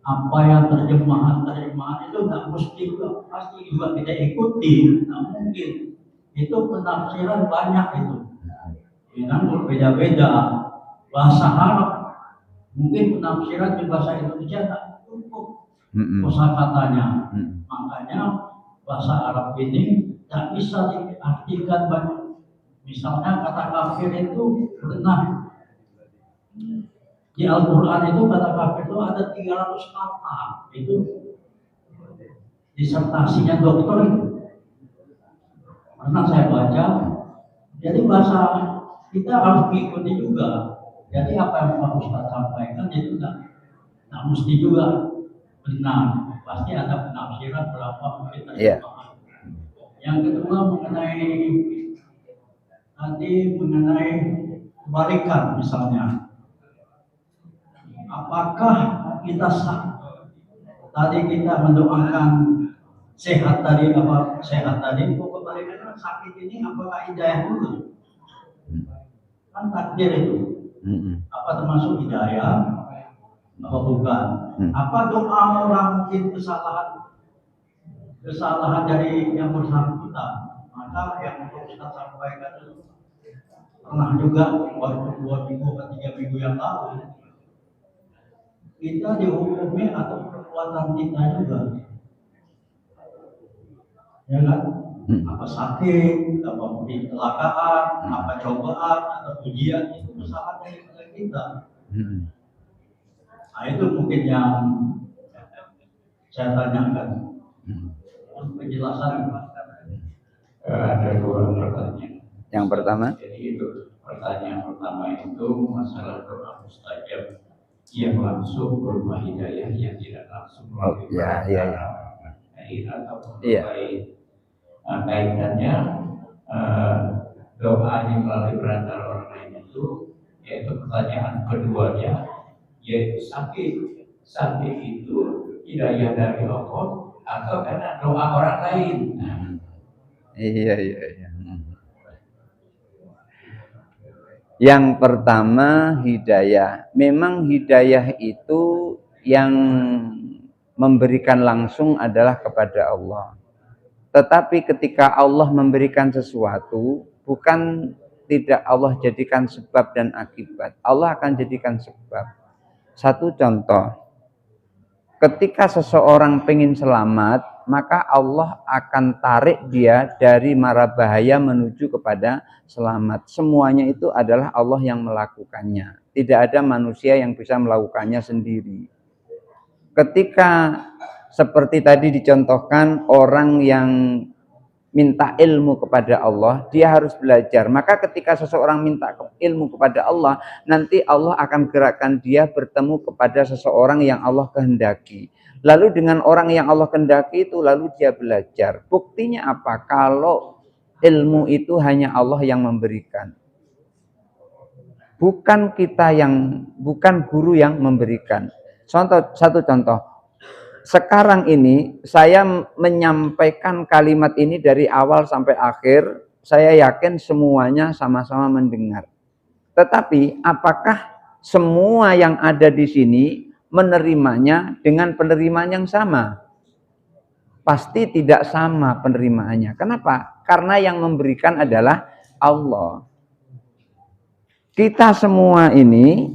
apa yang terjemahan itu nggak mesti juga, pasti juga kita ikuti, nggak mungkin. Itu penafsiran banyak itu. Dengan berbeda-beda bahasa Arab, mungkin penafsiran di bahasa Indonesia tak cukup kosakatanya. Makanya bahasa Arab ini tak bisa diartikan banyak. Misalnya kata kafir itu benar. Di Al-Quran itu kata kafir itu ada 300 kata. Itu disertasinya dokter itu. Pernah saya baca. Jadi bahasa kita harus mengikuti juga. Jadi apa yang Pak Ustaz sampaikan itu tak mesti juga benar, pasti ada penafsiran berapa mungkin terjemahan. Yang kedua mengenai kebalikan misalnya, apakah kita tadi kita mendoakan sehat tadi kok kebalikannya sakit ini apakah hidayah juga? Kan takdir itu, apa termasuk hidayah? Apa bukan? Apa doa orang mungkin kesalahan dari yang bersangkutan? Maka yang Ustaz sampaikan itu pernah juga waktu 2 minggu atau 3 minggu yang lalu kita dihukumi atau perbuatan kita juga, ya kan? Apa sakit, apa mungkin kecelakaan, apa cobaan atau ujian, itu kesalahan dari kita. Nah, itu mungkin yang saya tanyakan. Penjelasan Ada dua pertanyaan. Yang pertama? Jadi itu pertanyaan pertama itu masalah doa mustajab yang langsung berupa hidayah, yang tidak langsung melalui ataupun baik. Kaitannya doa yang melalui perantara orang lain itu, yaitu pertanyaan keduanya, yaitu sakit itu hidayah dari Allah atau karena doa orang lain. Iya. Yang pertama hidayah. Memang hidayah itu yang memberikan langsung adalah kepada Allah. Tetapi ketika Allah memberikan sesuatu, bukan tidak Allah jadikan sebab dan akibat. Allah akan jadikan sebab. Satu contoh, ketika seseorang pengen selamat, maka Allah akan tarik dia dari mara bahaya menuju kepada selamat. Semuanya itu adalah Allah yang melakukannya. Tidak ada manusia yang bisa melakukannya sendiri. Ketika seperti tadi dicontohkan orang yang minta ilmu kepada Allah, dia harus belajar. Maka ketika seseorang minta ilmu kepada Allah, nanti Allah akan gerakkan dia bertemu kepada seseorang yang Allah kehendaki. Lalu dengan orang yang Allah kehendaki itu, lalu dia belajar. Buktinya apa? Kalau ilmu itu hanya Allah yang memberikan. Bukan guru yang memberikan. Satu contoh. Sekarang ini saya menyampaikan kalimat ini dari awal sampai akhir, saya yakin semuanya sama-sama mendengar. Tetapi apakah semua yang ada di sini menerimanya dengan penerimaan yang sama? Pasti tidak sama penerimaannya. Kenapa? Karena yang memberikan adalah Allah. Kita semua ini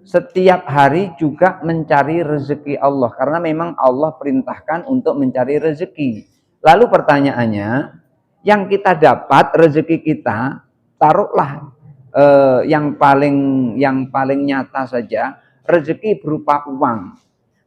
setiap hari juga mencari rezeki Allah, karena memang Allah perintahkan untuk mencari rezeki. Lalu pertanyaannya, yang kita dapat rezeki kita, taruhlah yang paling nyata saja, rezeki berupa uang.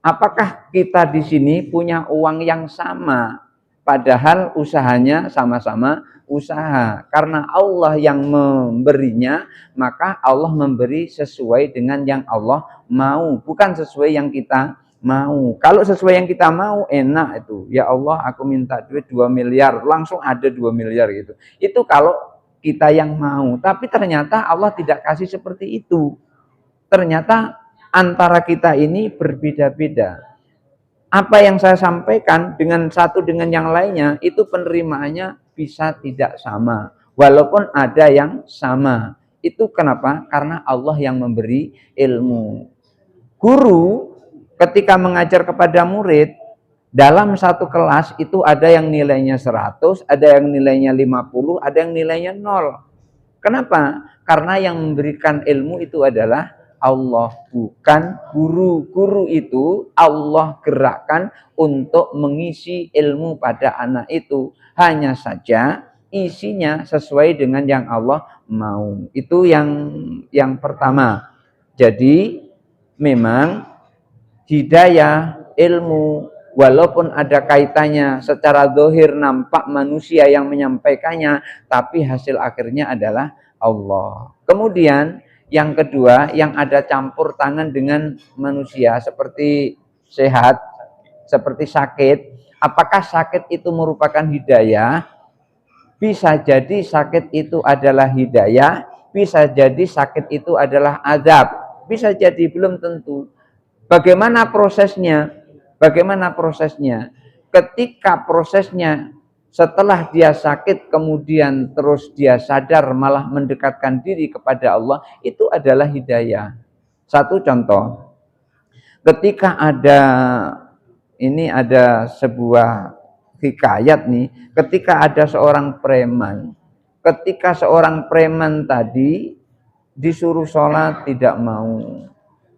Apakah kita di sini punya uang yang sama? Padahal usahanya sama-sama usaha. Karena Allah yang memberinya, maka Allah memberi sesuai dengan yang Allah mau, bukan sesuai yang kita mau. Kalau sesuai yang kita mau, enak itu. Ya Allah, aku minta duit 2 miliar, langsung ada 2 miliar gitu. Itu kalau kita yang mau. Tapi ternyata Allah tidak kasih seperti itu. Ternyata antara kita ini berbeda-beda. Apa yang saya sampaikan dengan satu dengan yang lainnya, itu penerimaannya bisa tidak sama. Walaupun ada yang sama. Itu kenapa? Karena Allah yang memberi ilmu. Guru ketika mengajar kepada murid, dalam satu kelas itu ada yang nilainya 100, ada yang nilainya 50, ada yang nilainya 0. Kenapa? Karena yang memberikan ilmu itu adalah Allah, bukan guru. Guru itu Allah gerakkan untuk mengisi ilmu pada anak itu. Hanya saja isinya sesuai dengan yang Allah mau. Itu yang pertama. Jadi memang hidayah, ilmu, walaupun ada kaitannya secara zahir nampak manusia yang menyampaikannya, tapi hasil akhirnya adalah Allah. Kemudian yang kedua, yang ada campur tangan dengan manusia seperti sehat, seperti sakit. Apakah sakit itu merupakan hidayah? Bisa jadi sakit itu adalah hidayah, bisa jadi sakit itu adalah azab. Bisa jadi, belum tentu. Bagaimana prosesnya? Bagaimana prosesnya? Ketika prosesnya setelah dia sakit kemudian terus dia sadar malah mendekatkan diri kepada Allah, itu adalah hidayah. Satu contoh, ketika ada sebuah hikayat nih, ketika ada seorang preman, ketika seorang preman tadi disuruh sholat tidak mau,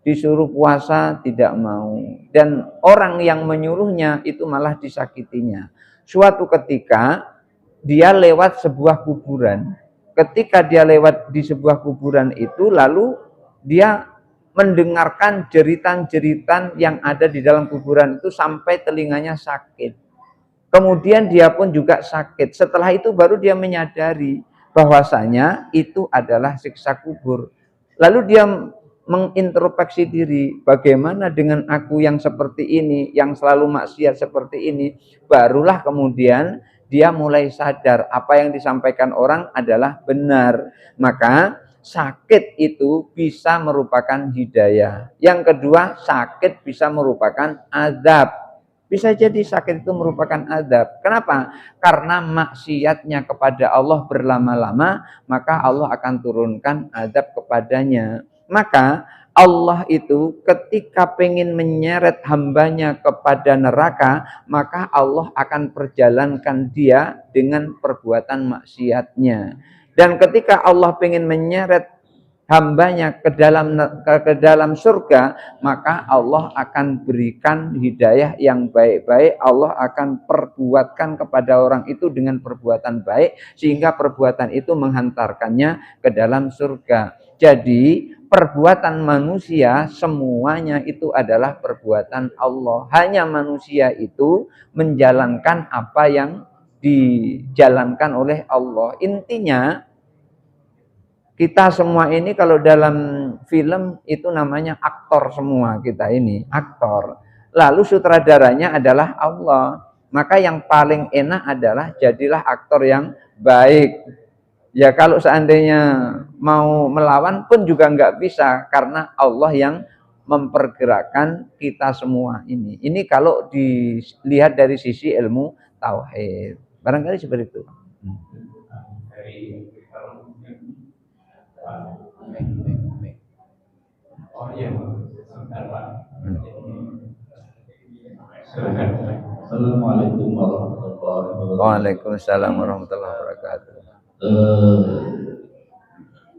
disuruh puasa tidak mau, dan orang yang menyuruhnya itu malah disakitinya. Suatu ketika dia lewat sebuah kuburan. Ketika dia lewat di sebuah kuburan itu, lalu dia mendengarkan jeritan-jeritan yang ada di dalam kuburan itu sampai telinganya sakit. Kemudian dia pun juga sakit. Setelah itu baru dia menyadari bahwasanya itu adalah siksa kubur. Lalu dia mengintrospeksi diri, bagaimana dengan aku yang seperti ini, yang selalu maksiat seperti ini. Barulah kemudian dia mulai sadar apa yang disampaikan orang adalah benar. Maka sakit itu bisa merupakan hidayah. Yang kedua, sakit bisa merupakan azab. Bisa jadi sakit itu merupakan azab. Kenapa? Karena maksiatnya kepada Allah berlama-lama, maka Allah akan turunkan azab kepadanya. Maka Allah itu ketika pengen menyeret hambanya kepada neraka, maka Allah akan perjalankan dia dengan perbuatan maksiatnya. Dan ketika Allah pengen menyeret hambanya ke dalam surga, maka Allah akan berikan hidayah yang baik-baik. Allah akan perbuatkan kepada orang itu dengan perbuatan baik, sehingga perbuatan itu menghantarkannya ke dalam surga. Jadi perbuatan manusia semuanya itu adalah perbuatan Allah. Hanya manusia itu menjalankan apa yang dijalankan oleh Allah. Intinya kita semua ini kalau dalam film itu namanya aktor semua, kita ini aktor. Lalu sutradaranya adalah Allah. Maka yang paling enak adalah jadilah aktor yang baik. Ya kalau seandainya mau melawan pun juga nggak bisa, karena Allah yang mempergerakkan kita semua ini. Ini kalau dilihat dari sisi ilmu tauhid. Barangkali seperti itu. Oh iya, sebentar Pak. Assalamualaikum warahmatullahi wabarakatuh. Waalaikumsalam warahmatullahi wabarakatuh.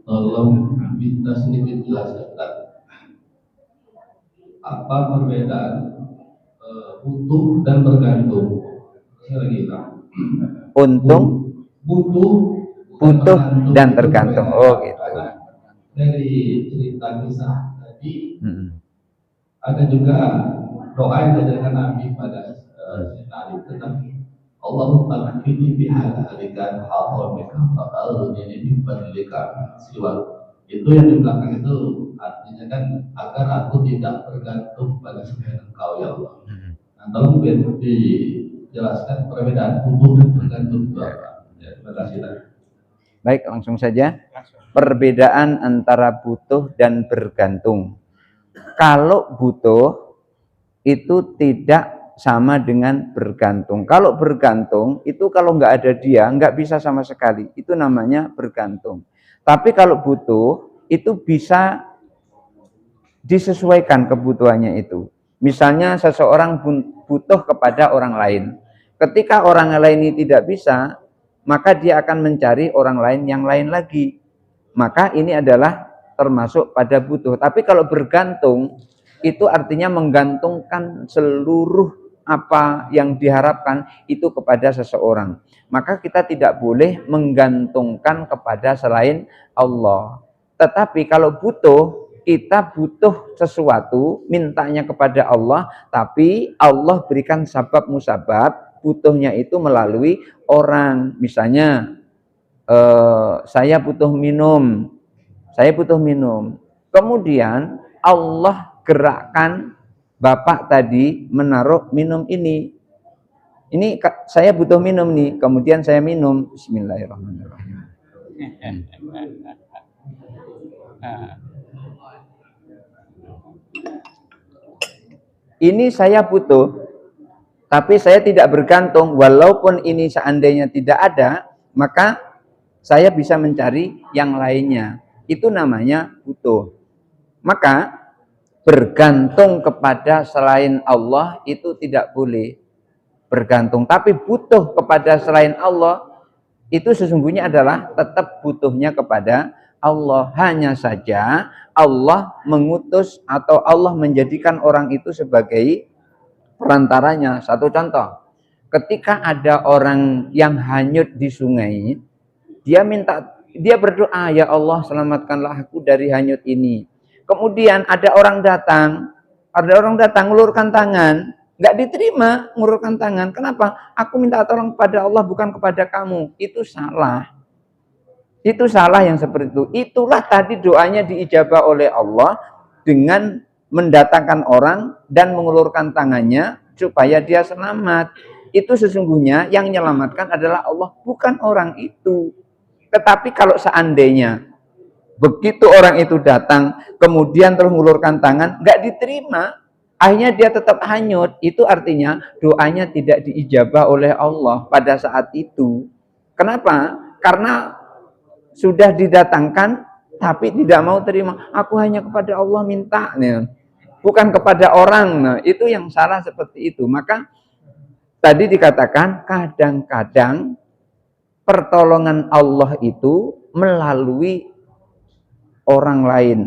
Tolong minta sedikit jelaskan apa perbedaan butuh dan bergantung? Saya lagi bilang. Untung, butuh dan tergantung. Oh gitu. Karena dari cerita kisah tadi ada juga doa yang diajarkan Nabi pada Nabi tentang Allah takfini bihalika haramika fa'aluni min fadlika siwa. Itu yang di belakang itu artinya kan agar aku tidak bergantung pada selain Engkau ya Allah. Nah, tolong dijelaskan perbedaan butuh dan bergantung itu apa? Ya, terima kasih. Baik, langsung saja. Perbedaan antara butuh dan bergantung. Kalau butuh itu tidak sama dengan bergantung. Kalau bergantung itu kalau nggak ada dia nggak bisa sama sekali. Itu namanya bergantung. Tapi kalau butuh itu bisa disesuaikan kebutuhannya itu. Misalnya seseorang butuh kepada orang lain. Ketika orang lain ini tidak bisa, maka dia akan mencari orang lain yang lain lagi. Maka ini adalah termasuk pada butuh. Tapi kalau bergantung, itu artinya menggantungkan seluruh apa yang diharapkan itu kepada seseorang. Maka kita tidak boleh menggantungkan kepada selain Allah. Tetapi kalau butuh, kita butuh sesuatu, mintanya kepada Allah, tapi Allah berikan sabab musabab, butuhnya itu melalui orang. Misalnya, saya butuh minum, kemudian Allah gerakkan Bapak tadi menaruh minum ini. Ini saya butuh minum nih, kemudian saya minum. Bismillahirrahmanirrahim. Ini saya butuh, tapi saya tidak bergantung. Walaupun ini seandainya tidak ada, maka saya bisa mencari yang lainnya. Itu namanya butuh. Maka bergantung kepada selain Allah itu tidak boleh bergantung. Tapi butuh kepada selain Allah itu sesungguhnya adalah tetap butuhnya kepada Allah. Hanya saja Allah mengutus atau Allah menjadikan orang itu sebagai perantaranya. Satu contoh, ketika ada orang yang hanyut di sungai, dia berdoa, ya Allah selamatkanlah aku dari hanyut ini. Kemudian ada orang datang ngulurkan tangan, nggak diterima ngulurkan tangan. Kenapa? Aku minta tolong kepada Allah bukan kepada kamu. Itu salah. Itu salah yang seperti itu. Itulah tadi doanya diijabah oleh Allah dengan mendatangkan orang dan mengulurkan tangannya supaya dia selamat. Itu sesungguhnya yang menyelamatkan adalah Allah, bukan orang itu. Tetapi kalau seandainya begitu orang itu datang, kemudian terus mengulurkan tangan, nggak diterima, akhirnya dia tetap hanyut, itu artinya doanya tidak diijabah oleh Allah pada saat itu. Kenapa? Karena sudah didatangkan, tapi tidak mau terima. Aku hanya kepada Allah minta, bukan kepada orang. Nah, itu yang salah seperti itu. Maka tadi dikatakan kadang-kadang pertolongan Allah itu melalui orang lain.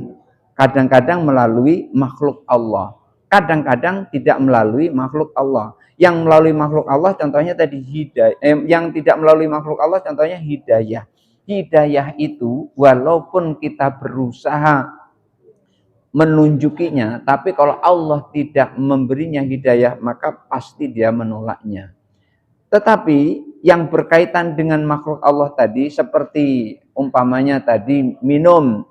Kadang-kadang melalui makhluk Allah. Kadang-kadang tidak melalui makhluk Allah. Yang melalui makhluk Allah contohnya tadi hidayah. Yang tidak melalui makhluk Allah contohnya hidayah. Hidayah itu walaupun kita berusaha menunjukinya, tapi kalau Allah tidak memberinya hidayah, maka pasti dia menolaknya. Tetapi yang berkaitan dengan makhluk Allah tadi, seperti umpamanya tadi minum,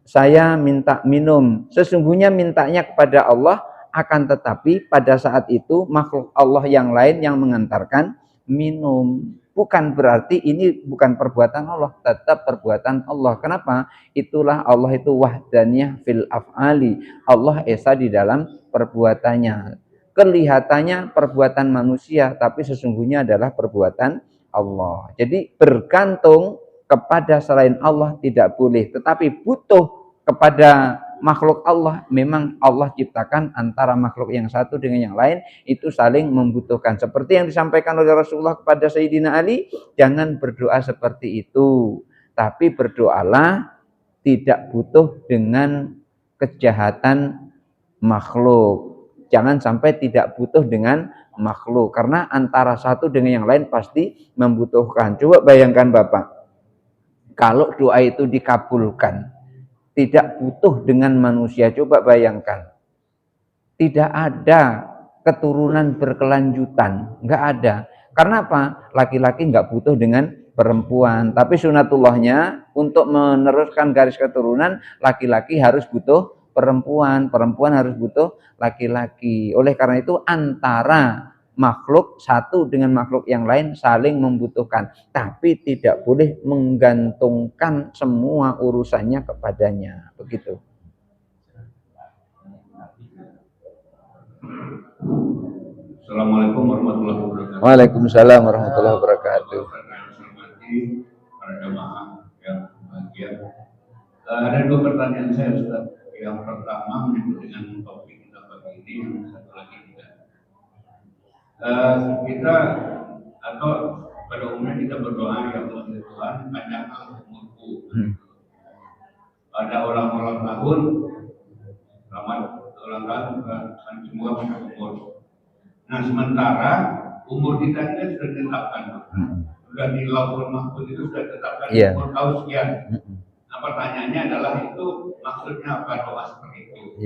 saya minta minum, sesungguhnya mintanya kepada Allah, akan tetapi pada saat itu makhluk Allah yang lain yang mengantarkan minum. Bukan berarti ini bukan perbuatan Allah, tetap perbuatan Allah. Kenapa? Itulah Allah itu wahdaniyah fil af'ali. Allah esa di dalam perbuatannya. Kelihatannya perbuatan manusia, tapi sesungguhnya adalah perbuatan Allah. Jadi bergantung kepada selain Allah tidak boleh, tetapi butuh kepada makhluk Allah, memang Allah ciptakan antara makhluk yang satu dengan yang lain itu saling membutuhkan. Seperti yang disampaikan oleh Rasulullah kepada Sayyidina Ali, jangan berdoa seperti itu, tapi berdoalah tidak butuh dengan kejahatan makhluk. Jangan sampai tidak butuh dengan makhluk, karena antara satu dengan yang lain pasti membutuhkan. Coba bayangkan Bapak, kalau doa itu dikabulkan, tidak butuh dengan manusia. Coba bayangkan, tidak ada keturunan berkelanjutan, nggak ada. Karena apa? Laki-laki nggak butuh dengan perempuan, tapi sunatullahnya untuk meneruskan garis keturunan, laki-laki harus butuh perempuan, perempuan harus butuh laki-laki. Oleh karena itu antara makhluk satu dengan makhluk yang lain saling membutuhkan, tapi tidak boleh menggantungkan semua urusannya kepadanya. Begitu. Assalamualaikum warahmatullahi wabarakatuh. Waalaikumsalam warahmatullahi wabarakatuh. Para jemaah yang berbahagia. Ada dua pertanyaan saya, Ustaz. Yang pertama menyebut dengan topik kita pagi ini, yang satu lagi tidak. Kita atau pada umumnya kita berdoa ya Allah Tuhan panjangkan umurku. Pada ulang tahun, selamat ulang tahun kan semua punya umur. Nah sementara umur kita ini sudah ditetapkan, sudah di Lauhul Mahfuz itu sudah ditetapkan umur tahun sekian. Nah pertanyaannya adalah itu maksudnya apa doa seperti itu?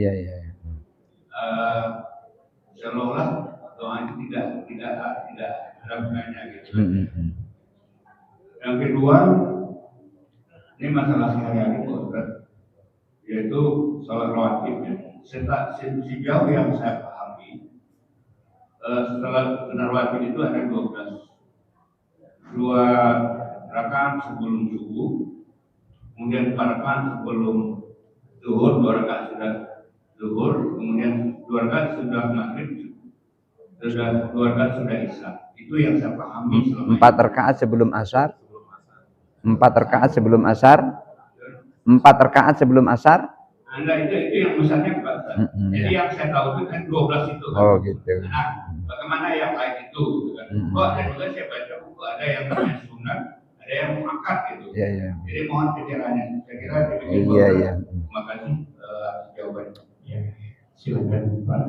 Seolah-olah doa itu tidak ada gunanya gitu. Yang kedua, ini masalah sehari-hari yaitu salat rawatib. Sejauh yang saya pahami, setelah sunnah rawatib itu ada 12. 2 rakaat sebelum subuh, kemudian 4 rakaat sebelum zuhur, 2 rakaat sudah zuhur, kemudian 2 rakaat sudah maghrib, 2 rakaat sudah isya. Itu yang saya pahami selama 4 rakaat sebelum asar. 4 rakaat sebelum asar. 4 rakaat sebelum asar. Anda itu yang misalnya Pak. Jadi yang saya tahu itu kan 12 itu kan. Oh gitu. Nah, bagaimana yang lain itu gitu kan. Ada juga saya baca buku, ada yang namanya sunat, ada yang muakkad gitu. Jadi mohon pikirannya. Saya kira demikian. Terima kasih jawabannya. Silakan Pak.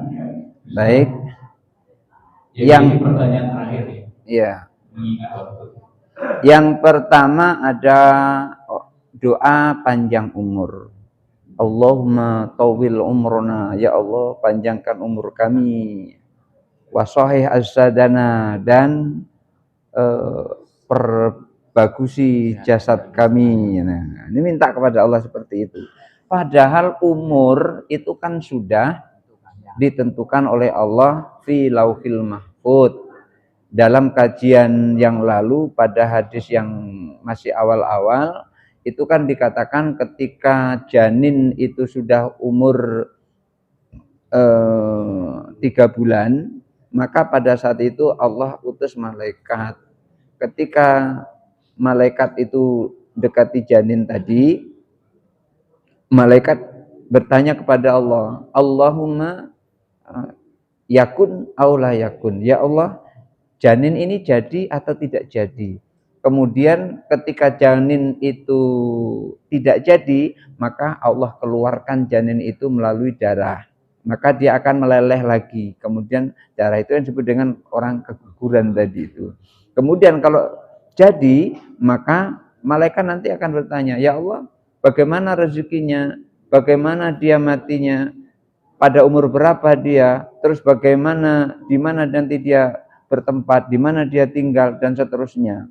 Baik. Yang pertanyaan terakhir ya. Iya. Yang pertama ada doa panjang umur. Allahumma tawil umrona, ya Allah panjangkan umur kami, wa sahih asadana, dan perbagusi jasad kami. Nah, ini minta kepada Allah seperti itu. Padahal umur itu kan sudah ditentukan oleh Allah fi lauhil mahfuz. Dalam kajian yang lalu pada hadis yang masih awal-awal itu kan dikatakan ketika janin itu sudah umur 3 bulan, maka pada saat itu Allah utus malaikat. Ketika malaikat itu dekati janin tadi, malaikat bertanya kepada Allah, Allahumma yakun aw la yakun, ya Allah janin ini jadi atau tidak jadi. Kemudian ketika janin itu tidak jadi, maka Allah keluarkan janin itu melalui darah. Maka dia akan meleleh lagi. Kemudian darah itu yang disebut dengan orang keguguran tadi itu. Kemudian kalau jadi, maka malaikat nanti akan bertanya, ya Allah, bagaimana rezekinya? Bagaimana dia matinya? Pada umur berapa dia? Terus bagaimana, di mana nanti dia bertempat, di mana dia tinggal, dan seterusnya.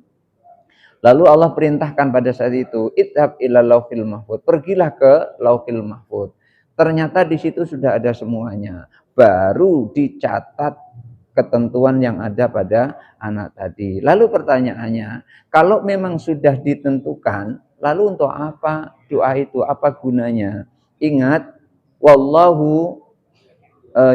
Lalu Allah perintahkan pada saat itu, idhab ila lauhil mahfuz, pergilah ke lauhil mahfuz. Ternyata di situ sudah ada semuanya. Baru dicatat ketentuan yang ada pada anak tadi. Lalu pertanyaannya, kalau memang sudah ditentukan, lalu untuk apa doa itu? Apa gunanya? Ingat, wallahu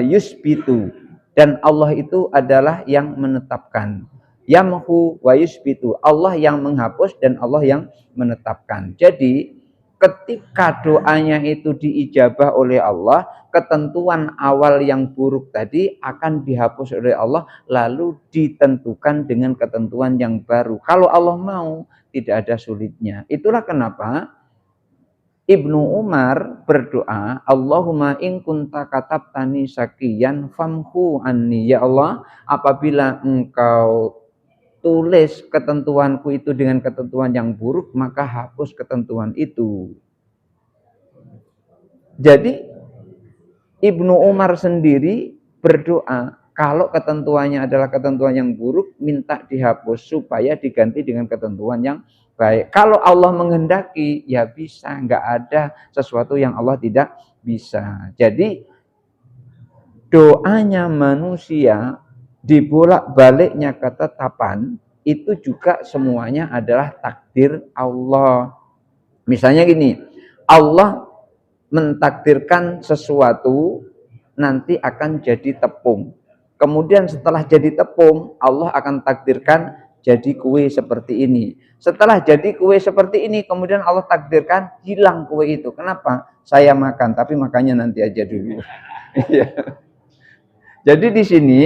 yusbitu, dan Allah itu adalah yang menetapkan. Yamhu wa yusbitu, Allah yang menghapus dan Allah yang menetapkan. Jadi ketika doanya itu diijabah oleh Allah, ketentuan awal yang buruk tadi akan dihapus oleh Allah, lalu ditentukan dengan ketentuan yang baru. Kalau Allah mau, tidak ada sulitnya. Itulah kenapa Ibnu Umar berdoa, Allahumma in kunta katabtani sakiyan famhu anni. Ya Allah, apabila engkau tulis ketentuanku itu dengan ketentuan yang buruk, maka hapus ketentuan itu. Jadi Ibnu Umar sendiri berdoa, kalau ketentuannya adalah ketentuan yang buruk, minta dihapus supaya diganti dengan ketentuan yang baik. Kalau Allah menghendaki, ya bisa. Nggak ada sesuatu yang Allah tidak bisa. Jadi doanya manusia dibolak-baliknya ketetapan itu juga semuanya adalah takdir Allah. Misalnya gini, Allah mentakdirkan sesuatu nanti akan jadi tepung. Kemudian setelah jadi tepung, Allah akan takdirkan jadi kue seperti ini. Setelah jadi kue seperti ini, kemudian Allah takdirkan hilang kue itu. Kenapa? Saya makan, tapi makannya nanti aja dulu. Jadi di sini,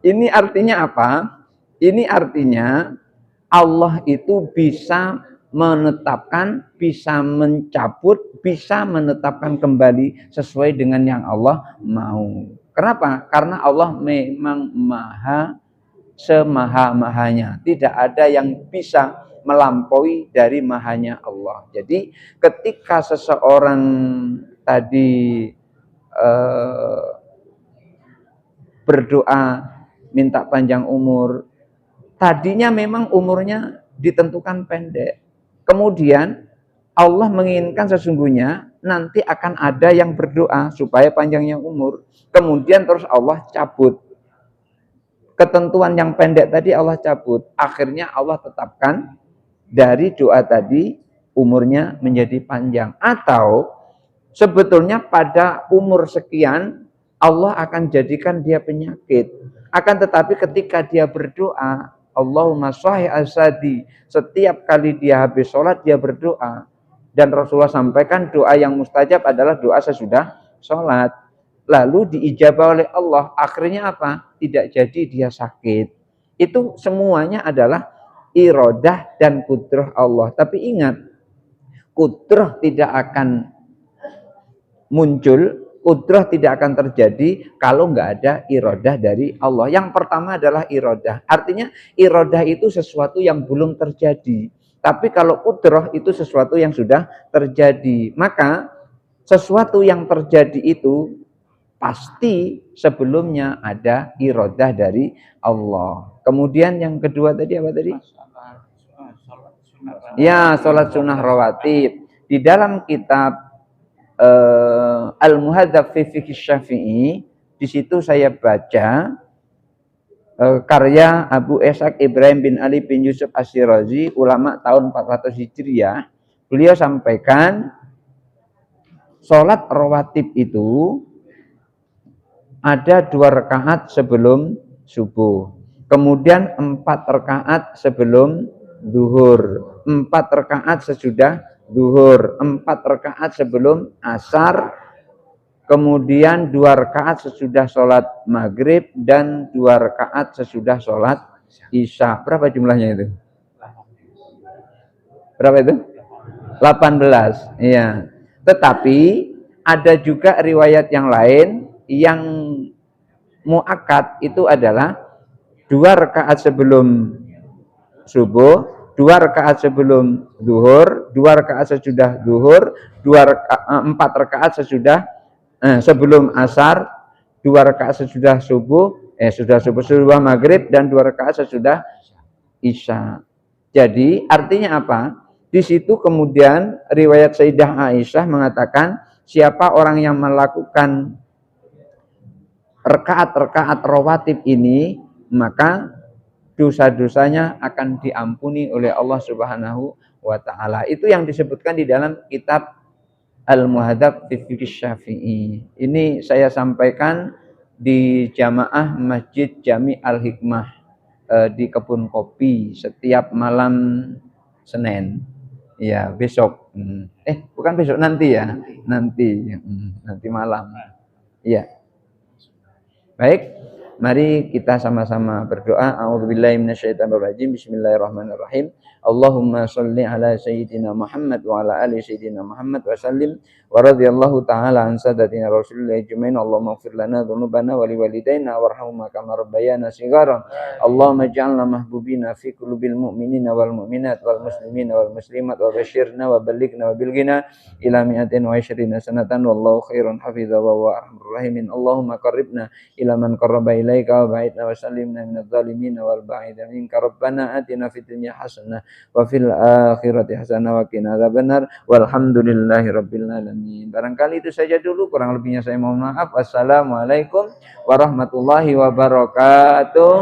ini artinya apa? Ini artinya Allah itu bisa menetapkan, bisa mencabut, bisa menetapkan kembali sesuai dengan yang Allah mau. Kenapa? Karena Allah memang maha semaha-mahanya. Tidak ada yang bisa melampaui dari mahanya Allah. Jadi ketika seseorang tadi berdoa minta panjang umur, tadinya memang umurnya ditentukan pendek. Kemudian Allah menginginkan sesungguhnya nanti akan ada yang berdoa supaya panjangnya umur. Kemudian terus Allah cabut. Ketentuan yang pendek tadi Allah cabut. Akhirnya Allah tetapkan dari doa tadi umurnya menjadi panjang. Atau sebetulnya pada umur sekian Allah akan jadikan dia penyakit. Akan tetapi ketika dia berdoa, Allahumma sahih asadi, setiap kali dia habis sholat dia berdoa. Dan Rasulullah sampaikan doa yang mustajab adalah doa sesudah sholat. Lalu diijabah oleh Allah. Akhirnya apa? Tidak jadi dia sakit. Itu semuanya adalah iradah dan kudrah Allah. Tapi ingat, kudrah tidak akan muncul, kudrah tidak akan terjadi kalau nggak ada iradah dari Allah. Yang pertama adalah iradah. Artinya iradah itu sesuatu yang belum terjadi. Tapi kalau kudrah itu sesuatu yang sudah terjadi. Maka sesuatu yang terjadi itu pasti sebelumnya ada iradah dari Allah. Kemudian yang kedua tadi apa tadi? Ya, sholat sunnah rawatib. Di dalam kitab Al-Muhadzab fi Fiqh Syafi'i, di situ saya baca karya Abu Ishaq Ibrahim bin Ali bin Yusuf Asyirazi, ulama tahun 400 Hijriah. Beliau sampaikan sholat rawatib itu ada 2 rakaat sebelum subuh, kemudian 4 rakaat sebelum zuhur, 4 rakaat sesudah zuhur, 4 rakaat sebelum asar, kemudian 2 rakaat sesudah sholat maghrib, dan 2 rakaat sesudah sholat isya. Berapa jumlahnya itu? Berapa itu? 18. Iya. Tetapi ada juga riwayat yang lain yang muakkad, itu adalah 2 rakaat sebelum subuh, 2 rakaat sebelum zuhur, 2 rakaat sesudah zuhur, 4 rakaat sesudah sebelum asar, 2 rakaat sesudah subuh, sesudah maghrib, dan 2 rakaat sesudah isya. Jadi artinya apa? Di situ kemudian riwayat Sayyidah Aisyah mengatakan, siapa orang yang melakukan rakaat-rakaat rawatib ini, maka dosa-dosanya akan diampuni oleh Allah Subhanahu wa Ta'ala. Itu yang disebutkan di dalam kitab Al-Muhadzab fi Fiqh Syafi'i. Ini saya sampaikan di jamaah Masjid Jami Al-Hikmah di Kebun Kopi setiap malam Senin. Ya, besok. Bukan besok, nanti ya. Nanti malam. Iya. Baik. Mari kita sama-sama berdoa. A'udzubillahi minasyaitonirrajim. Bismillahirrahmanirrahim. Allahumma sholli ala sayyidina Muhammad wa ala ali sayyidina Muhammad wa sallim wa radhiyallahu ta'ala an sadatina Rasulillah ajmain. Allahumma ighfir lana dhunubana wa liwalidayna warhamhuma kama rabbayana shighara. Allahumma ij'alna mahbubina fi qulubil mu'minina wal mu'minat wal muslimina wal muslimat wa basyirna wa ballighna wa bilghina ila mi'atin wa 20 sanatan wallahu khairun hafidha wa arhamur rahimin. Allahumma qarribna ila man qarraba ilaika wa ba'idna wa sallimna minadh dhalimin wal ba'ida minka. Rabbana atina fid dunya hasanah wa fil akhirati hasanah wa qina adzabannar walhamdulillahi rabbil alamin. Barangkali itu saja dulu, kurang lebihnya saya mohon maaf. Wassalamualaikum warahmatullahi wabarakatuh.